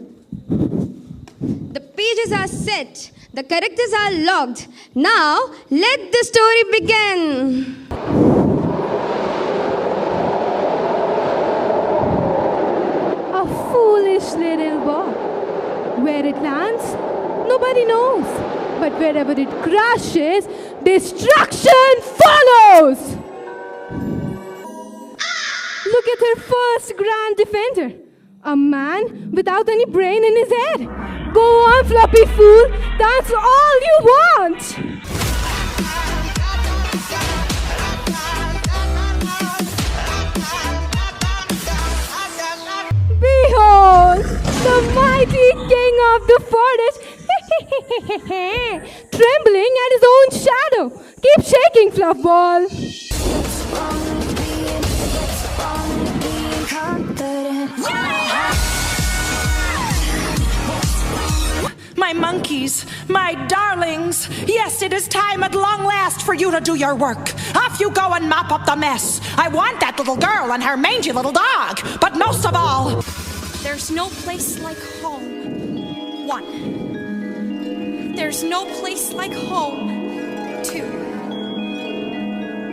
The pages are set. The characters are logged. Now, let the story begin. A foolish little ball. Where it lands, nobody knows. But wherever it crashes, destruction follows! Look at her first grand defender. A man without any brain in his head. Go on, floppy fool. That's all you want. Behold, the mighty king of the forest, trembling at his own shadow. Keep shaking, Fluffball. My monkeys, my darlings, yes, it is time at long last for you to do your work. Off you go and mop up the mess. I want that little girl and her mangy little dog, but most of all, there's no place like home. 1. There's no place like home. 2.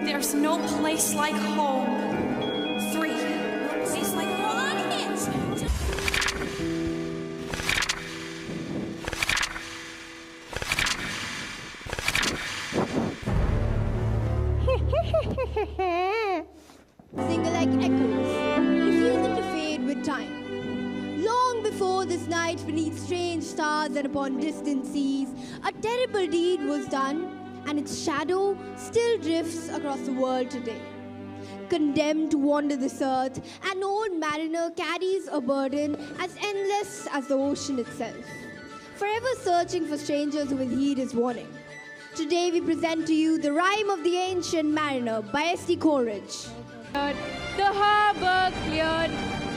There's no place like home. 3. No place like home. Single like echoes, refusing to fade with time. Long before this night beneath strange stars and upon distant seas, a terrible deed was done, and its shadow still drifts across the world today. Condemned to wander this earth, an old mariner carries a burden as endless as the ocean itself, forever searching for strangers who will heed his warning. Today we present to you The Rime of the Ancient Mariner by S.T. Coleridge. The harbor cleared,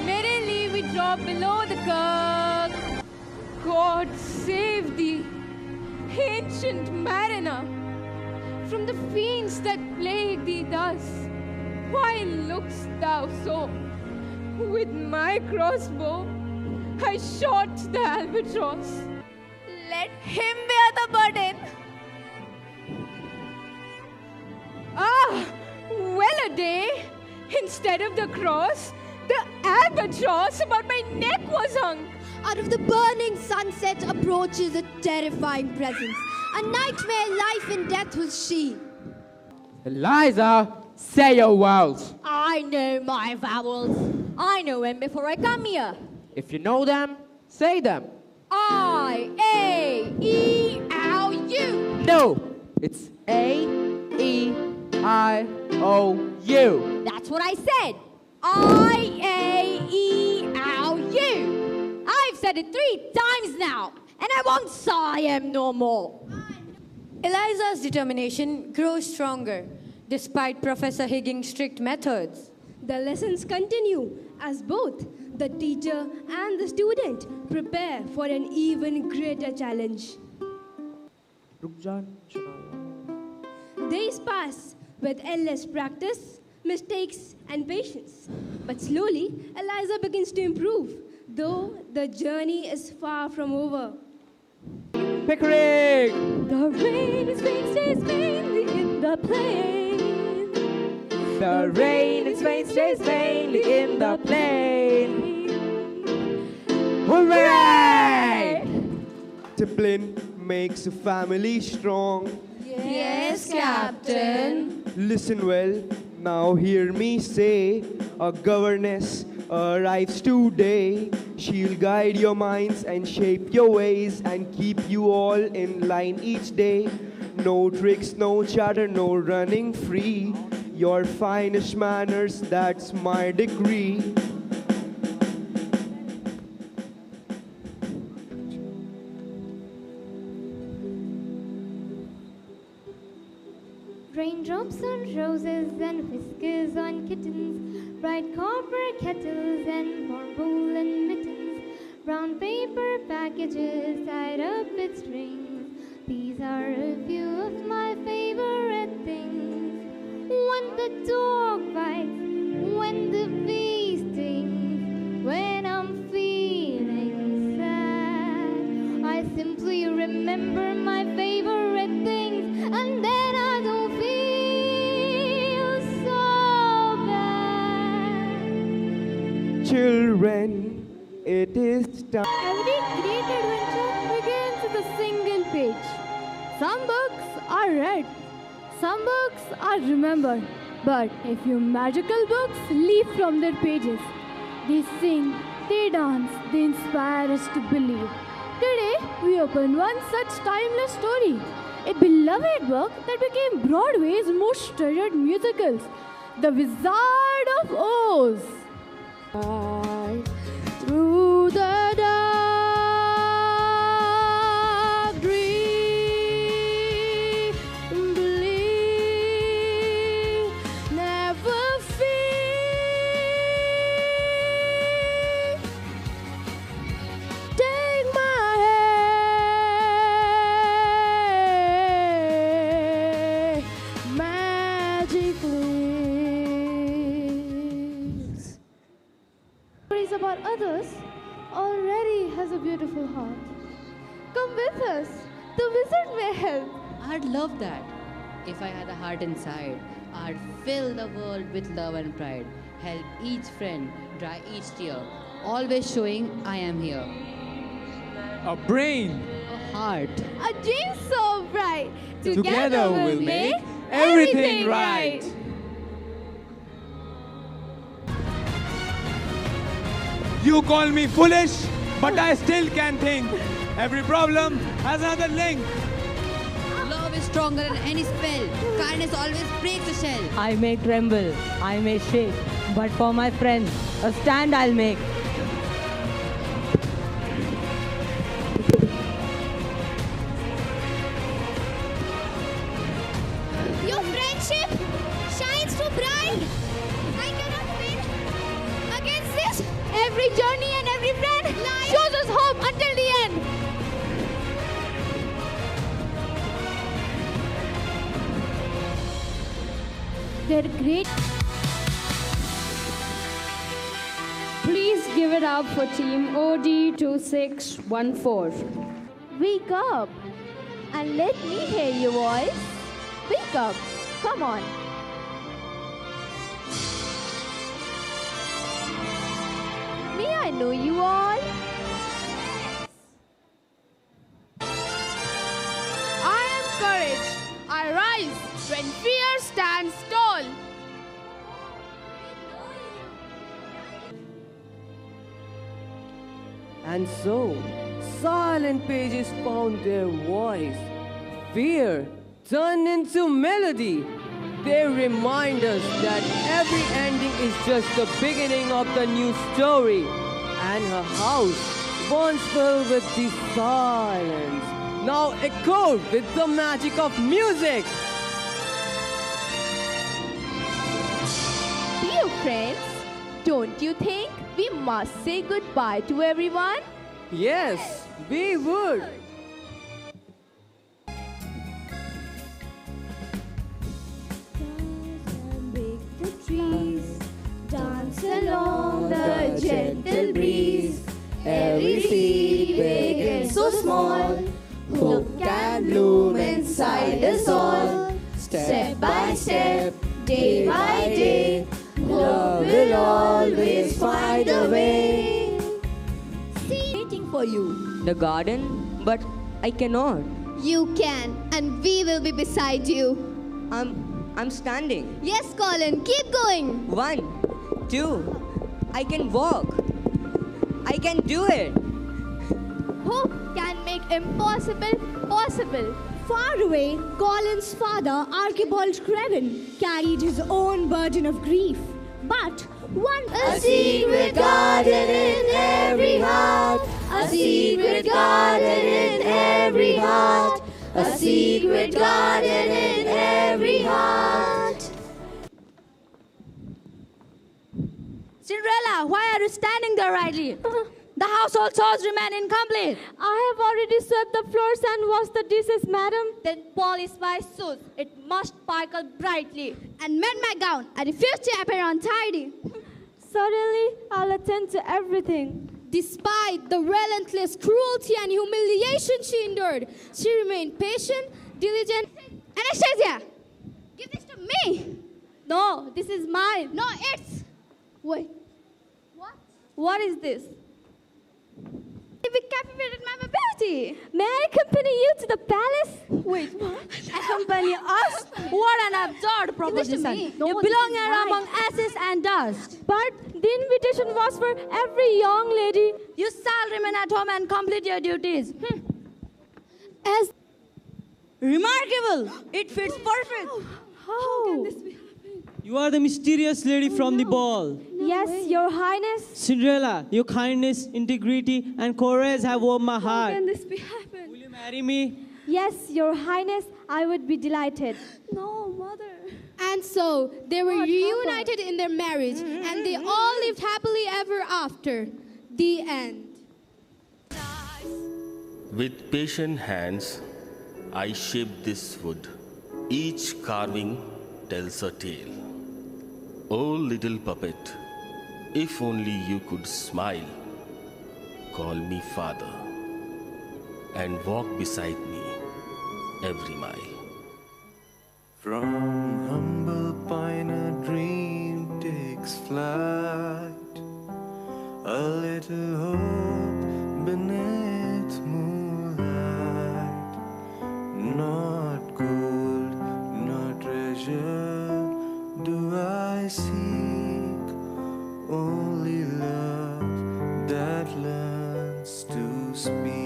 merrily we drop below the kirk. God save thee, ancient mariner, from the fiends that plague thee thus. Why look'st thou so? With my crossbow I shot the albatross. Let him bear the burden. Ah, well a day! Instead of the cross, the albatross about my neck was hung. Out of the burning sunset approaches a terrifying presence. A nightmare life and death was she. Eliza, say your vowels. I know my vowels. I know them before I come here. If you know them, say them. I, A, E, L, U. No, it's A, E, I, O, U. That's what I said. I, A, E, L, U. I've said it 3 times now, and I won't sigh him no more. Eliza's determination grows stronger, despite Professor Higgins' strict methods. The lessons continue as both the teacher and the student prepare for an even greater challenge. Days pass with endless practice, mistakes, and patience. But slowly, Eliza begins to improve. though the journey is far from over. Pickering! The rain is stays mainly in the plain. The rain in Spain stays mainly in the plain. Hooray! Discipline makes a family strong. Yes, Captain. Listen well, now hear me say, a governess arrives today. She'll guide your minds and shape your ways and keep you all in line each day. No tricks, no chatter, no running free. Your finest manners, that's my degree. Raindrops on roses and whiskers on kittens, bright copper kettles and warm woolen mittens, brown paper packages tied up with strings. These are a few of my favorite things. When the dog bites, when the bee stings, when I'm feeling sad, I simply remember my favorite things, and then I don't feel so bad. Children, it is time. Every great adventure begins with a single page. Some books are read, some books are remembered, but a few magical books leap from their pages. They sing, they dance, they inspire us to believe. Today, we open one such timeless story, a beloved book that became Broadway's most treasured musicals, The Wizard of Oz. Through the dark dream, believe, never fear. Take my hand, magic leaves. Stories about others already has a beautiful heart. Come with us. The wizard may help. I'd love that. If I had a heart inside, I'd fill the world with love and pride. Help each friend, dry each tear. Always showing I am here. A brain! A heart. A dream so bright. Together we'll make everything right. You call me foolish, but I still can think. Every problem has another link. Love is stronger than any spell. Kindness always breaks the shell. I may tremble, I may shake, but for my friends, a stand I'll make. Your friendship shines so bright. I cannot win against this. Every journey and every friend shows us hope until the end. They're great. Please give it up for Team OD2614. Wake up and let me hear your voice. Wake up. Come on. May I know you all? I am courage. I rise when fear stands tall. And so, silent pages found their voice. Fear turned into melody. They remind us that every ending is just the beginning of the new story. And her house, once filled with the silence, now echoed with the magic of music. Dear friends, don't you think we must say goodbye to everyone? Yes, we would. Trees dance along the gentle breeze. Every seed big and so small, hope can bloom inside us all. Step by step, day by day, love will always find a way. Waiting for you. The garden, but I cannot. You can, and we will be beside you. I'm standing. Yes, Colin, keep going. 1, 2, I can walk. I can do it. Hope can make impossible possible. Far away, Colin's father, Archibald Craven, carried his own burden of grief. But a secret garden in every heart. A secret garden in every heart. A secret garden in every heart. Cinderella, why are you standing there idly? The household chores remain incomplete. I have already swept the floors and washed the dishes, madam. Then polish my suit. It must sparkle brightly. And mend my gown. I refuse to appear untidy. Certainly, I'll attend to everything. Despite the relentless cruelty and humiliation she endured, she remained patient, diligent. Anastasia, give this to me. No, this is mine. No, it's. Wait. What is this? Be captivated by my beauty. May I accompany you to the palace? Wait, what? Accompany us? What an absurd proposition. You belong here among ashes and dust. But the invitation was for every young lady. You shall remain at home and complete your duties. As remarkable! It fits perfect. How can this be? You are the mysterious lady from the ball. Yes, Your Highness. Cinderella, your kindness, integrity, and courage have warmed my heart. How can this be happened? Will you marry me? Yes, Your Highness, I would be delighted. No, mother. And so they were reunited in their marriage, and they all lived happily ever after. The end. With patient hands, I shaped this wood. Each carving tells a tale. Oh, little puppet, if only you could smile, call me father, and walk beside me every mile. From humble pine a dream takes flight, a little hope beneath moonlight. Not gold, not treasure do I seek, only love that learns to speak.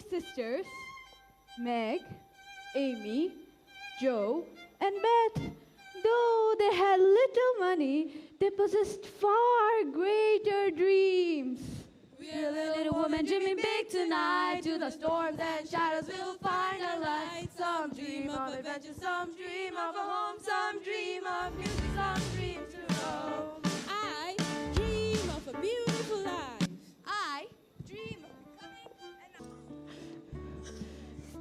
Sisters, Meg, Amy, Jo, and Beth. Though they had little money, they possessed far greater dreams. We're little women dreaming big tonight. To the storms and shadows we'll find a light. Some dream of adventure, some dream of a home, some dream of music, some dream to roam. I dream of a beautiful life. I dream of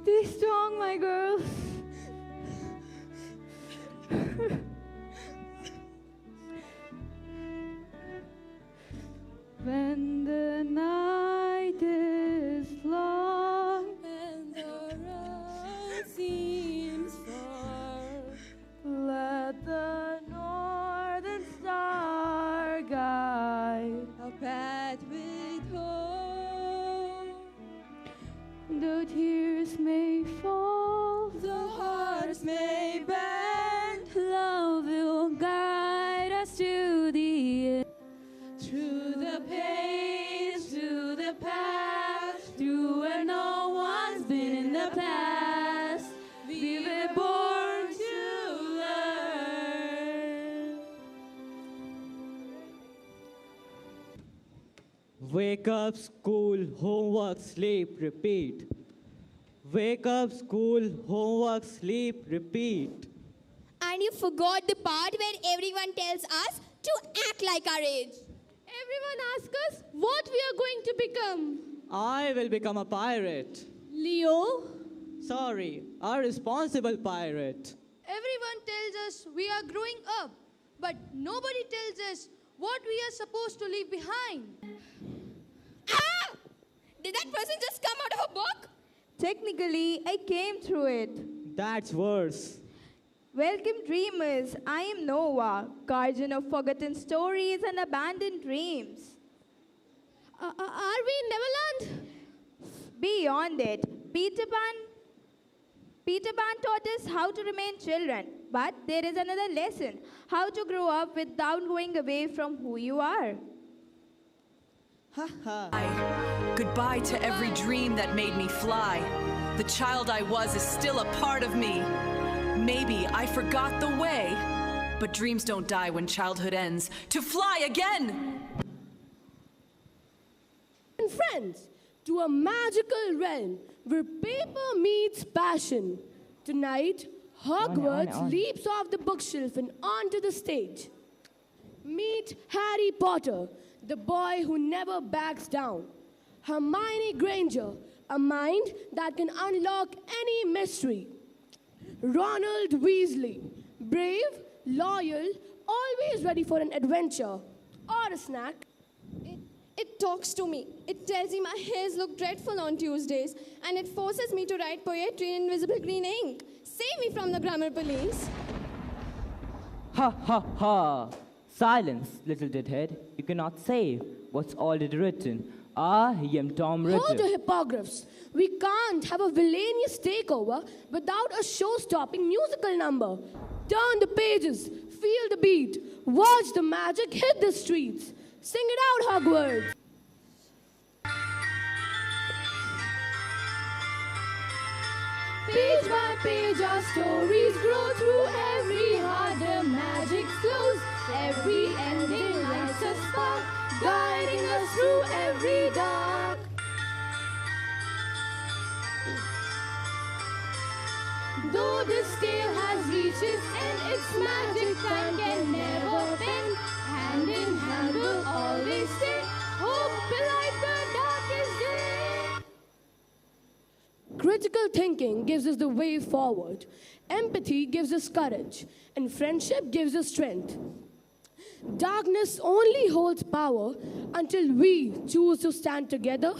Stay strong, my girls. When the night is long and the road seems far, let the northern star guide our path with hope. Though tears may fall, the hearts may bend, love will guide us to the end. through the pains, To the past, to where no one's been in the past. We were born to learn. Wake up, school, homework, sleep, repeat. Wake up, school, homework, sleep, repeat. And you forgot the part where everyone tells us to act like our age. Everyone asks us what we are going to become. I will become a pirate. Leo? Sorry, a responsible pirate. Everyone tells us we are growing up, but nobody tells us what we are supposed to leave behind. Ah! Did that person just come out of a book? Technically, I came through it. That's worse. Welcome, dreamers. I am Noah, guardian of forgotten stories and abandoned dreams. Are we in Neverland? Beyond it, Peter Pan taught us how to remain children. But there is another lesson, how to grow up without going away from who you are. Goodbye to every dream that made me fly. The child I was is still a part of me. Maybe I forgot the way, but dreams don't die when childhood ends. To fly again! And friends, to a magical realm where paper meets passion. Tonight, Hogwarts leaps off the bookshelf and onto the stage. Meet Harry Potter, the boy who never backs down. Hermione Granger, a mind that can unlock any mystery. Ronald Weasley, brave, loyal, always ready for an adventure or a snack. It talks to me. It tells me my hairs look dreadful on Tuesdays, and it forces me to write poetry in invisible green ink. Save me from the grammar police. Ha ha ha! Silence, little deadhead. You cannot say what's already written. I am Tom Ritter. Hold your hippogriffs. We can't have a villainous takeover without a show-stopping musical number. Turn the pages, feel the beat, watch the magic hit the streets. Sing it out, Hogwarts. Page by page our stories grow through every heart. The magic flows, every ending lights a spark, guiding us through every dark. Though this tale has reaches and its magic time can never bend, hand in hand will always stay, hope will light the darkest day. Critical thinking gives us the way forward. Empathy gives us courage, and friendship gives us strength. Darkness only holds power until we choose to stand together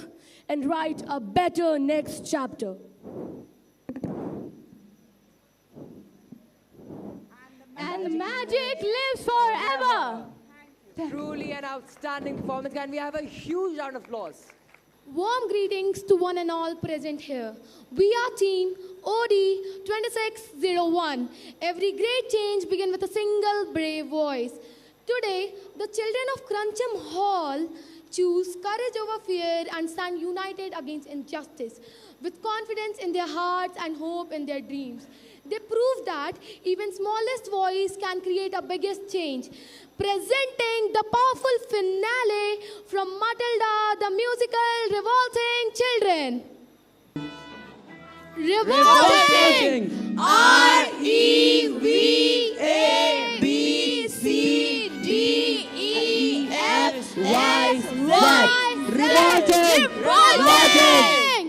and write a better next chapter. And the magic lives forever. Truly an outstanding performance. Can we have a huge round of applause? Warm greetings to one and all present here. We are team OD 2601. Every great change begins with a single brave voice. Today, the children of Cruncham Hall choose courage over fear and stand united against injustice, with confidence in their hearts and hope in their dreams. They prove that even smallest voice can create a biggest change. Presenting the powerful finale from Matilda, the musical Revolting Children. Revolting! R-E-V-A-B-C-D-E-F-Y-Z. Revolting!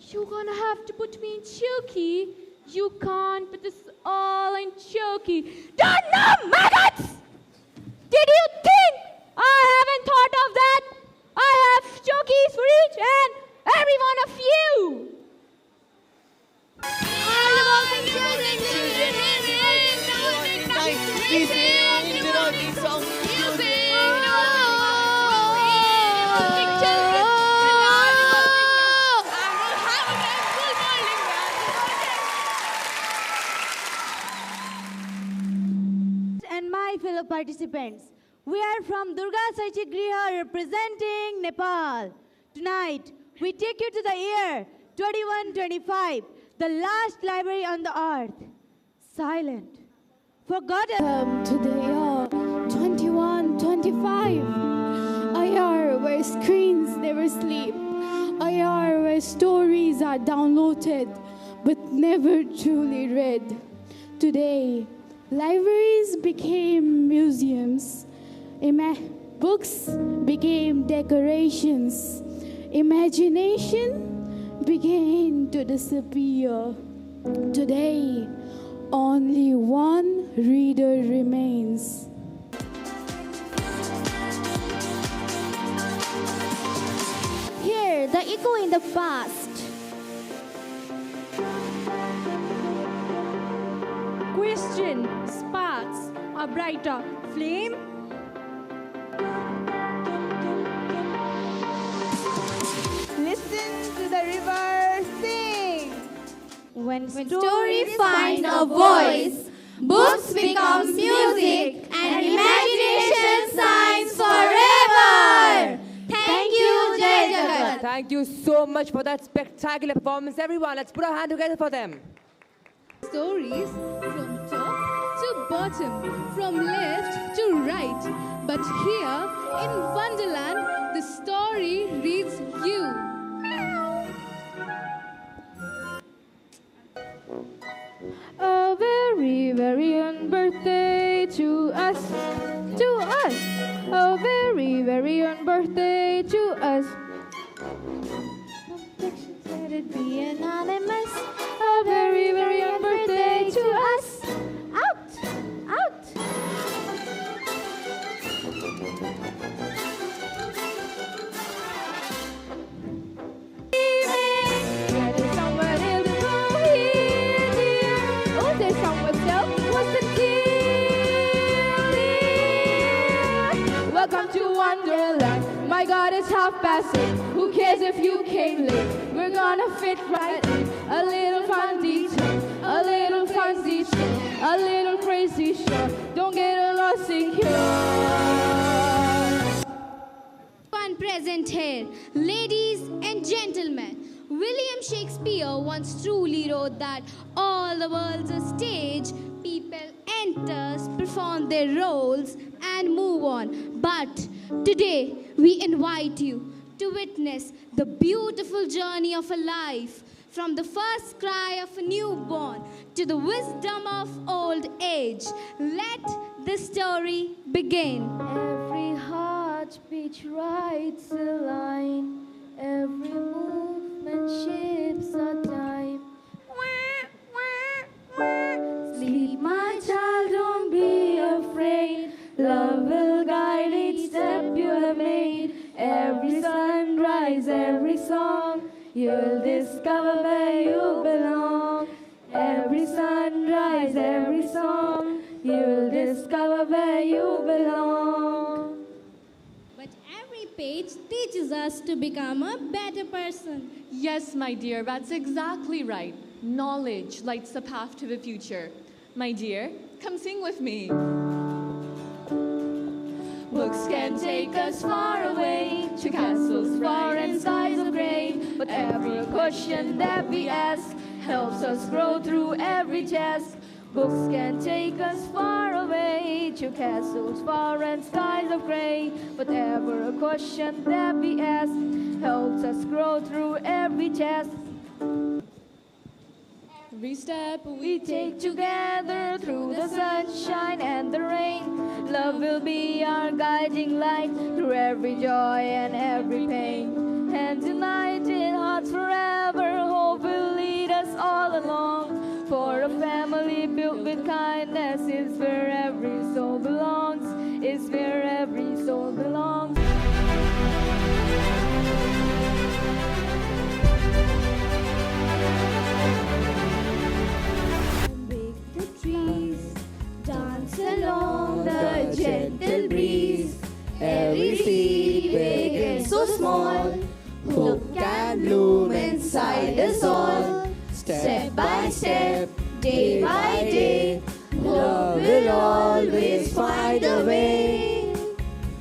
You're gonna have to put me in Chucky. You can't put us all in Chucky. Don't know, maggots! Did you think I haven't thought of that? I have Chuckies for each and every one of you. And my fellow participants, we are from Durga Saichigriha representing Nepal. Tonight, we take you to the year 2125, the last library on the earth. Silent, forgotten. To the year 2125, a year where screens never sleep, are downloaded but never truly read. Today, libraries became museums. Books became decorations. Imagination began to disappear. Today, only one reader remains. Hear the echo in the past. Question sparks a brighter flame. Listen to the river sing. When stories find a voice, books become music, and imagination shines forever. Thank you, Jai Jagat. Thank you so much for that spectacular performance, everyone. Let's put our hand together for them. Stories from top to bottom, from left to right. But here in Wonderland, the story reads you. A very, very own birthday to us, a very, very own birthday to us. Let it be anonymous, a very, very own birthday to us. Out, out. Welcome to Wonderland. My God, it's 6:30. Who cares if you came late? We're gonna fit right in. A little fun detour, a little fun detour, a little crazy show. Don't get lost in here. Fun present here, ladies and gentlemen. William Shakespeare once truly wrote that all the world's a stage. People enter, perform their roles, and move on. But today, we invite you to witness the beautiful journey of a life, from the first cry of a newborn to the wisdom of old age. Let the story begin. Every heartbeat writes a line. Every movement shapes a time. Sleep, my child, don't be afraid. Love will guide each step you have made. Every sunrise, every song, you'll discover where you belong. Every sunrise, every song, you'll discover where you belong. But every page teaches us to become a better person. Yes, my dear, that's exactly right. Knowledge lights the path to the future. My dear, come sing with me. Books can take us far away to castles far and skies of gray. But every question that we ask helps us grow through every task. Books can take us far away to castles far and skies of gray. But ever a question that we ask helps us grow through every task. Every step we take together through the sunshine and the rain, love will be our guiding light through every joy and every pain. Hands united, hearts forever, hope will lead us all along. For a family built with kindness is where every soul belongs, is where every soul belongs. Dance along the gentle breeze. Every seed big and so small, hope can bloom inside us all. Step by step, day by day, love will always find a way.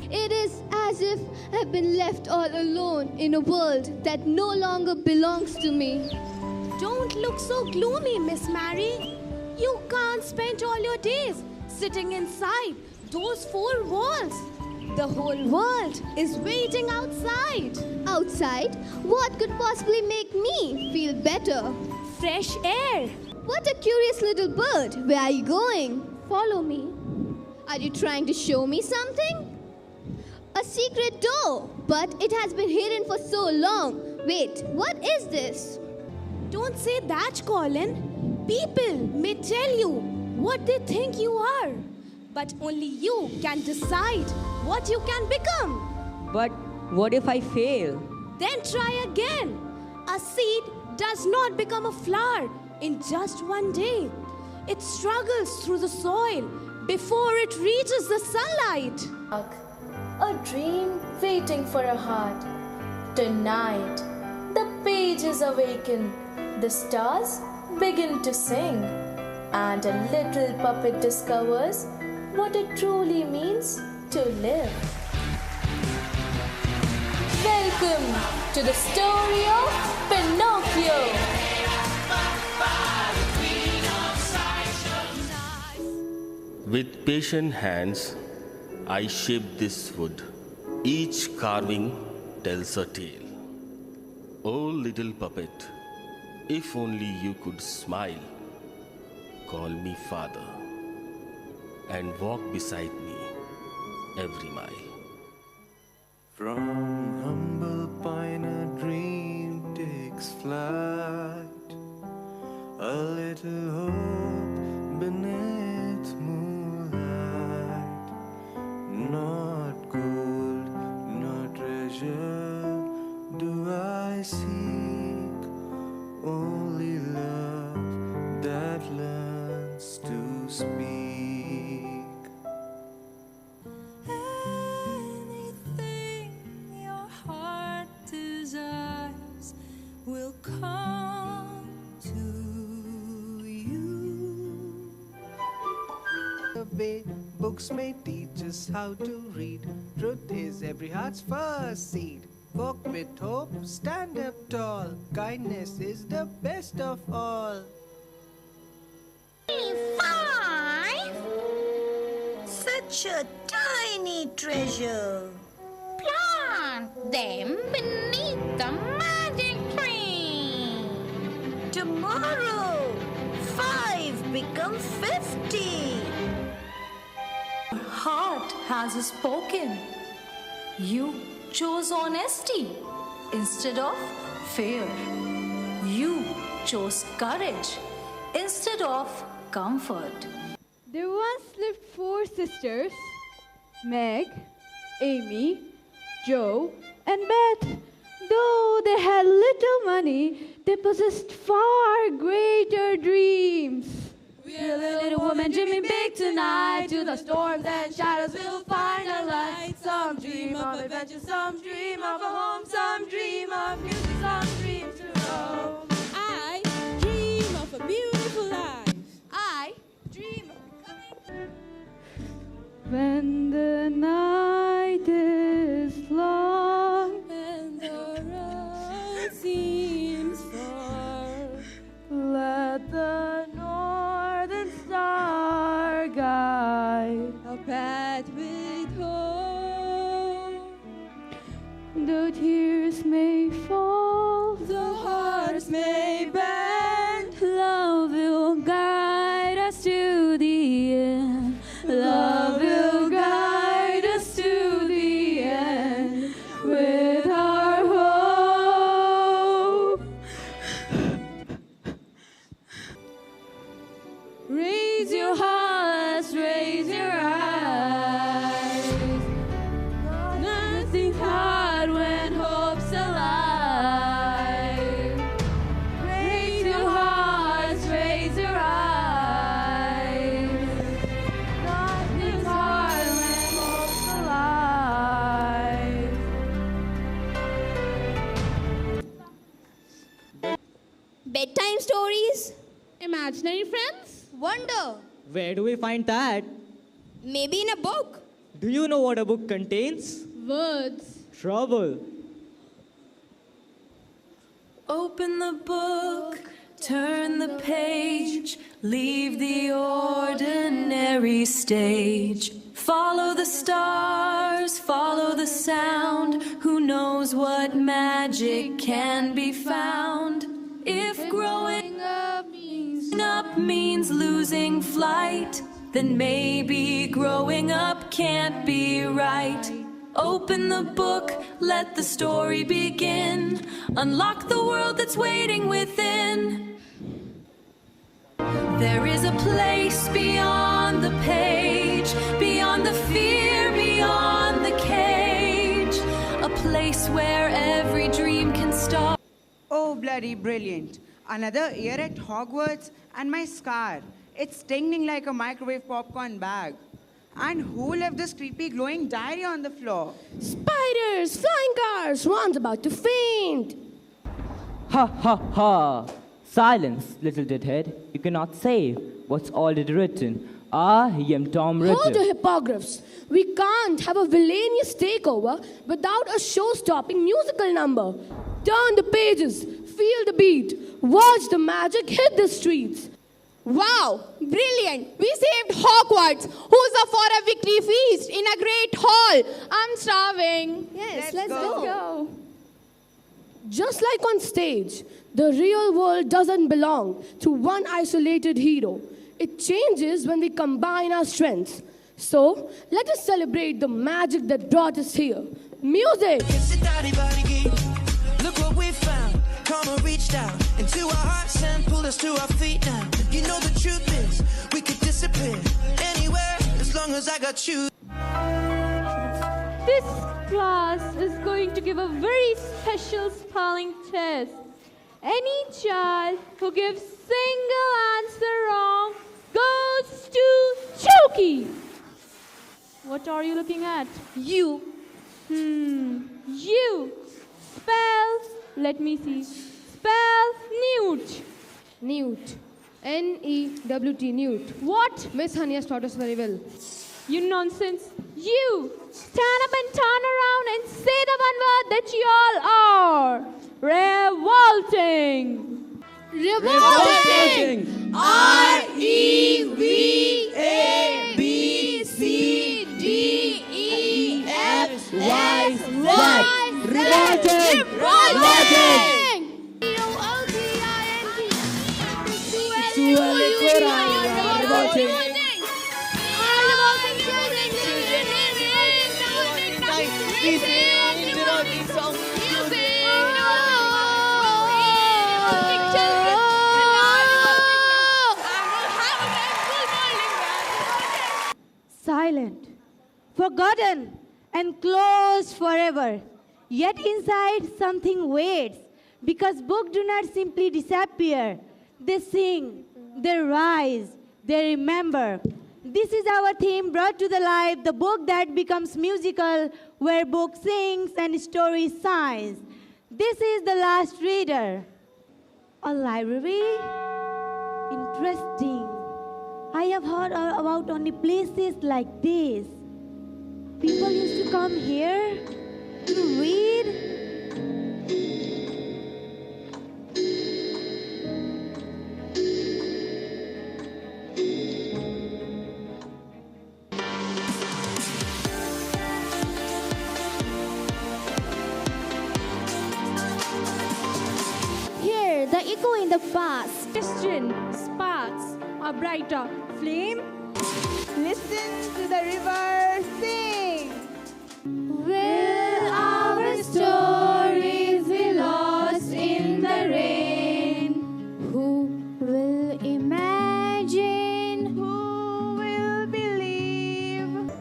It is as if I've been left all alone in a world that no longer belongs to me. Don't look so gloomy, Miss Mary. You can't spend all your days sitting inside those four walls. The whole world is waiting outside. Outside? What could possibly make me feel better? Fresh air. What a curious little bird. Where are you going? Follow me. Are you trying to show me something? A secret door, but it has been hidden for so long. Wait, what is this? Don't say that, Colin. People may tell you what they think you are, but only you can decide what you can become. But what if I fail? Then try again. A seed does not become a flower in just one day. It struggles through the soil before it reaches the sunlight. A dream waiting for a heart. Tonight, the pages awaken, the stars begin to sing, and a little puppet discovers what it truly means to live. Welcome to the story of Pinocchio. With patient hands, I shape this wood. Each carving tells a tale. Oh, little puppet, if only you could smile, call me father, and walk beside me every mile. From humble pine a dream takes flight, a little hope beneath moonlight. Not gold, not treasure do I seek, only love that learns to speak. Anything your heart desires will come to you. The way books may teach us how to read, truth is every heart's first seed. Walk with hope, stand up tall, kindness is the best of all. 5? Such a tiny treasure. Plant them beneath the magic tree. Tomorrow, 5 become 50. Your heart has spoken. You chose honesty instead of fear. You chose courage instead of comfort. There once lived 4 sisters, Meg, Amy, Jo, and Beth. Though they had little money, they possessed far greater dreams. We're little women dreaming big tonight. To the storms and shadows we'll find a light. Some dream of adventure, some dream of a home, some dream of music, some dream to roam. I dream of a beautiful life. I dream of becoming. When the night is long and the road seems far, let the northern star guide our path with hope. Though tears may fall, the hearts may bend, love will guide us to the end. Love will guide us to the end with our hope. Raise your hearts, raise your eyes. Nothing's hard when hope's alive. Raise your hearts, raise your eyes. Nothing's hard when hope's alive. Bedtime stories? Imaginary friends? Wonder. Where do we find that? Maybe in a book. Do you know what a book contains? Words. Trouble. Open the book, turn the page, leave the ordinary stage. Follow the stars stars follow the sound. Who knows what magic can be found? If growing up means losing flight, then maybe growing up can't be right. Open the book, let the story begin. Unlock the world that's waiting within. There is a place beyond the page, beyond the fear, beyond the cage. A place where every dream can start. Oh, bloody brilliant. Another year at Hogwarts and my scar. It's stinging like a microwave popcorn bag. And who left this creepy glowing diary on the floor? Spiders, flying cars, one's about to faint. Ha ha ha! Silence, little deadhead. You cannot say what's already written. I am Tom Ritter. Hold your hippogriffs. We can't have a villainous takeover without a show-stopping musical number. Turn the pages, feel the beat, watch the magic hit the streets. Wow, brilliant. We saved Hogwarts. Who's up for a victory feast in a great hall? I'm starving. Yes, let's go. Just like on stage, the real world doesn't belong to one isolated hero. It changes when we combine our strengths. So, let us celebrate the magic that brought us here. Music! Look what we found. Karma reached out into our hearts and pulled us to our feet now. You know the truth is, we could disappear anywhere as long as I got you. This class is going to give a very special spelling test. Any child who gives single answer wrong goes to Chokey. What are you looking at? You. You. Spell, let me see. Spell Newt. Newt. N-E-W-T, Newt. What? Miss Honey has taught us very well. You nonsense. You. Stand up and turn around and say the one word that you all are. Revolting. Revolting. R-E-V-A-B-C-D-E-F-Y-Z. Revolting. Silent, forgotten, and closed forever. Yet inside something waits, because books do not simply disappear. They sing, they rise, they remember. This is our theme brought to the life, the book that becomes musical, where book sings and story signs. This is The Last Reader. A library? Interesting. I have heard about only places like this. People used to come here to read. Hear the echo in the past. Question sparks a brighter flame. Listen to the river sing. Will our stories be lost in the rain? Who will imagine? Who will believe?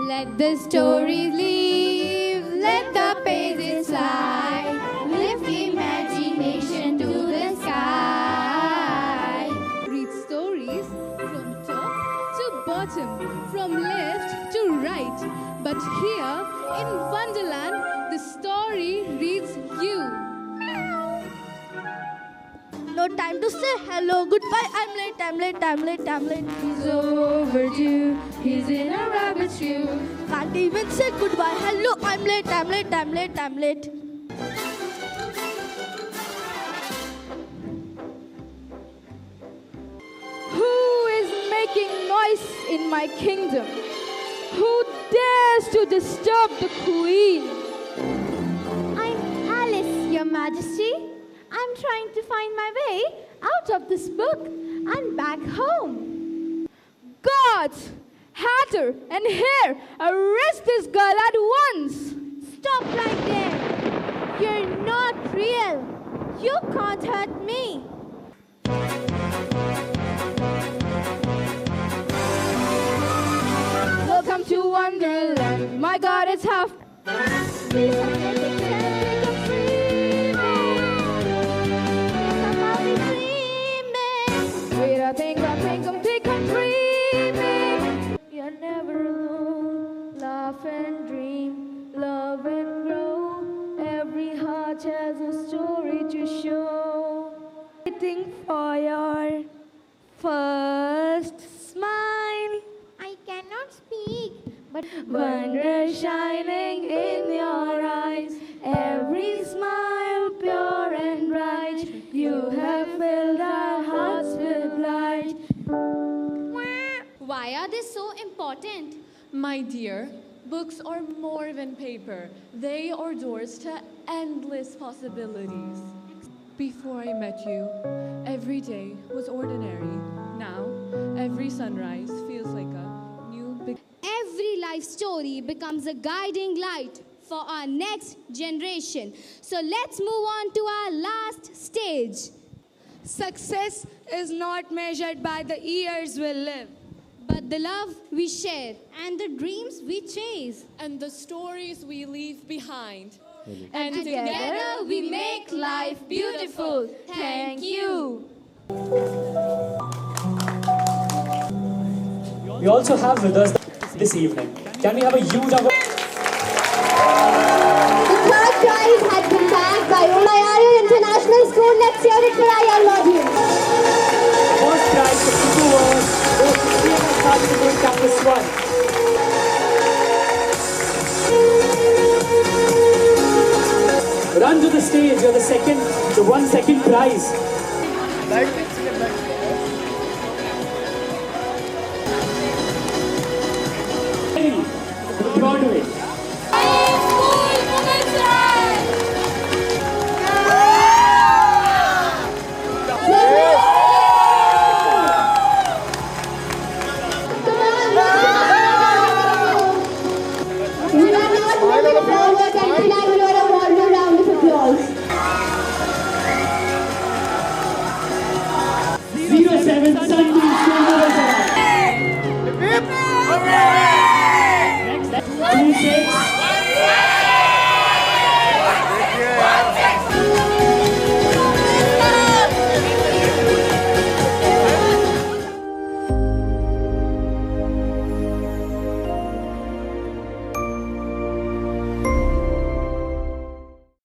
Let the stories live, let the pages fly, lift imagination to the sky. Read stories from top to bottom, from left to right. But here in Wonderland, the story reads you. No time to say hello, goodbye, I'm late, I'm late, I'm late, I'm late. He's overdue, he's in a rabbit shoe. Can't even say goodbye, hello, I'm late, I'm late, I'm late, I'm late. Who is making noise in my kingdom? Who dares to disturb the Queen? I'm Alice, Your Majesty. I'm trying to find my way out of this book and back home. Guards! Hatter and Hare, arrest this girl at once! Stop right there! You're not real. You can't hurt me. Welcome to Wonderland. My God, it's half. Think I'm dreaming. You're never alone. Laugh and dream, love and grow. Every heart has a story to show. Waiting for your first smile. I cannot speak, but Wonder shining in your eyes. Every smile pure and bright. You have filled our hearts with light. Why are they so important? My dear, books are more than paper. They are doors to endless possibilities. Before I met you, every day was ordinary. Now, every sunrise feels like a new big... Every life story becomes a guiding light for our next generation. So let's move on to our last stage. Success is not measured by the years we live, but the love we share and the dreams we chase and the stories we leave behind. And together we make life beautiful. Thank you. We also have with us this evening. Can we have a huge The third prize has been bagged by Odyssey International School. Let's hear it for our young audience. First prize for 2 awards goes to CMS Rajajipuram Campus I. Run to the stage, you're the one second prize.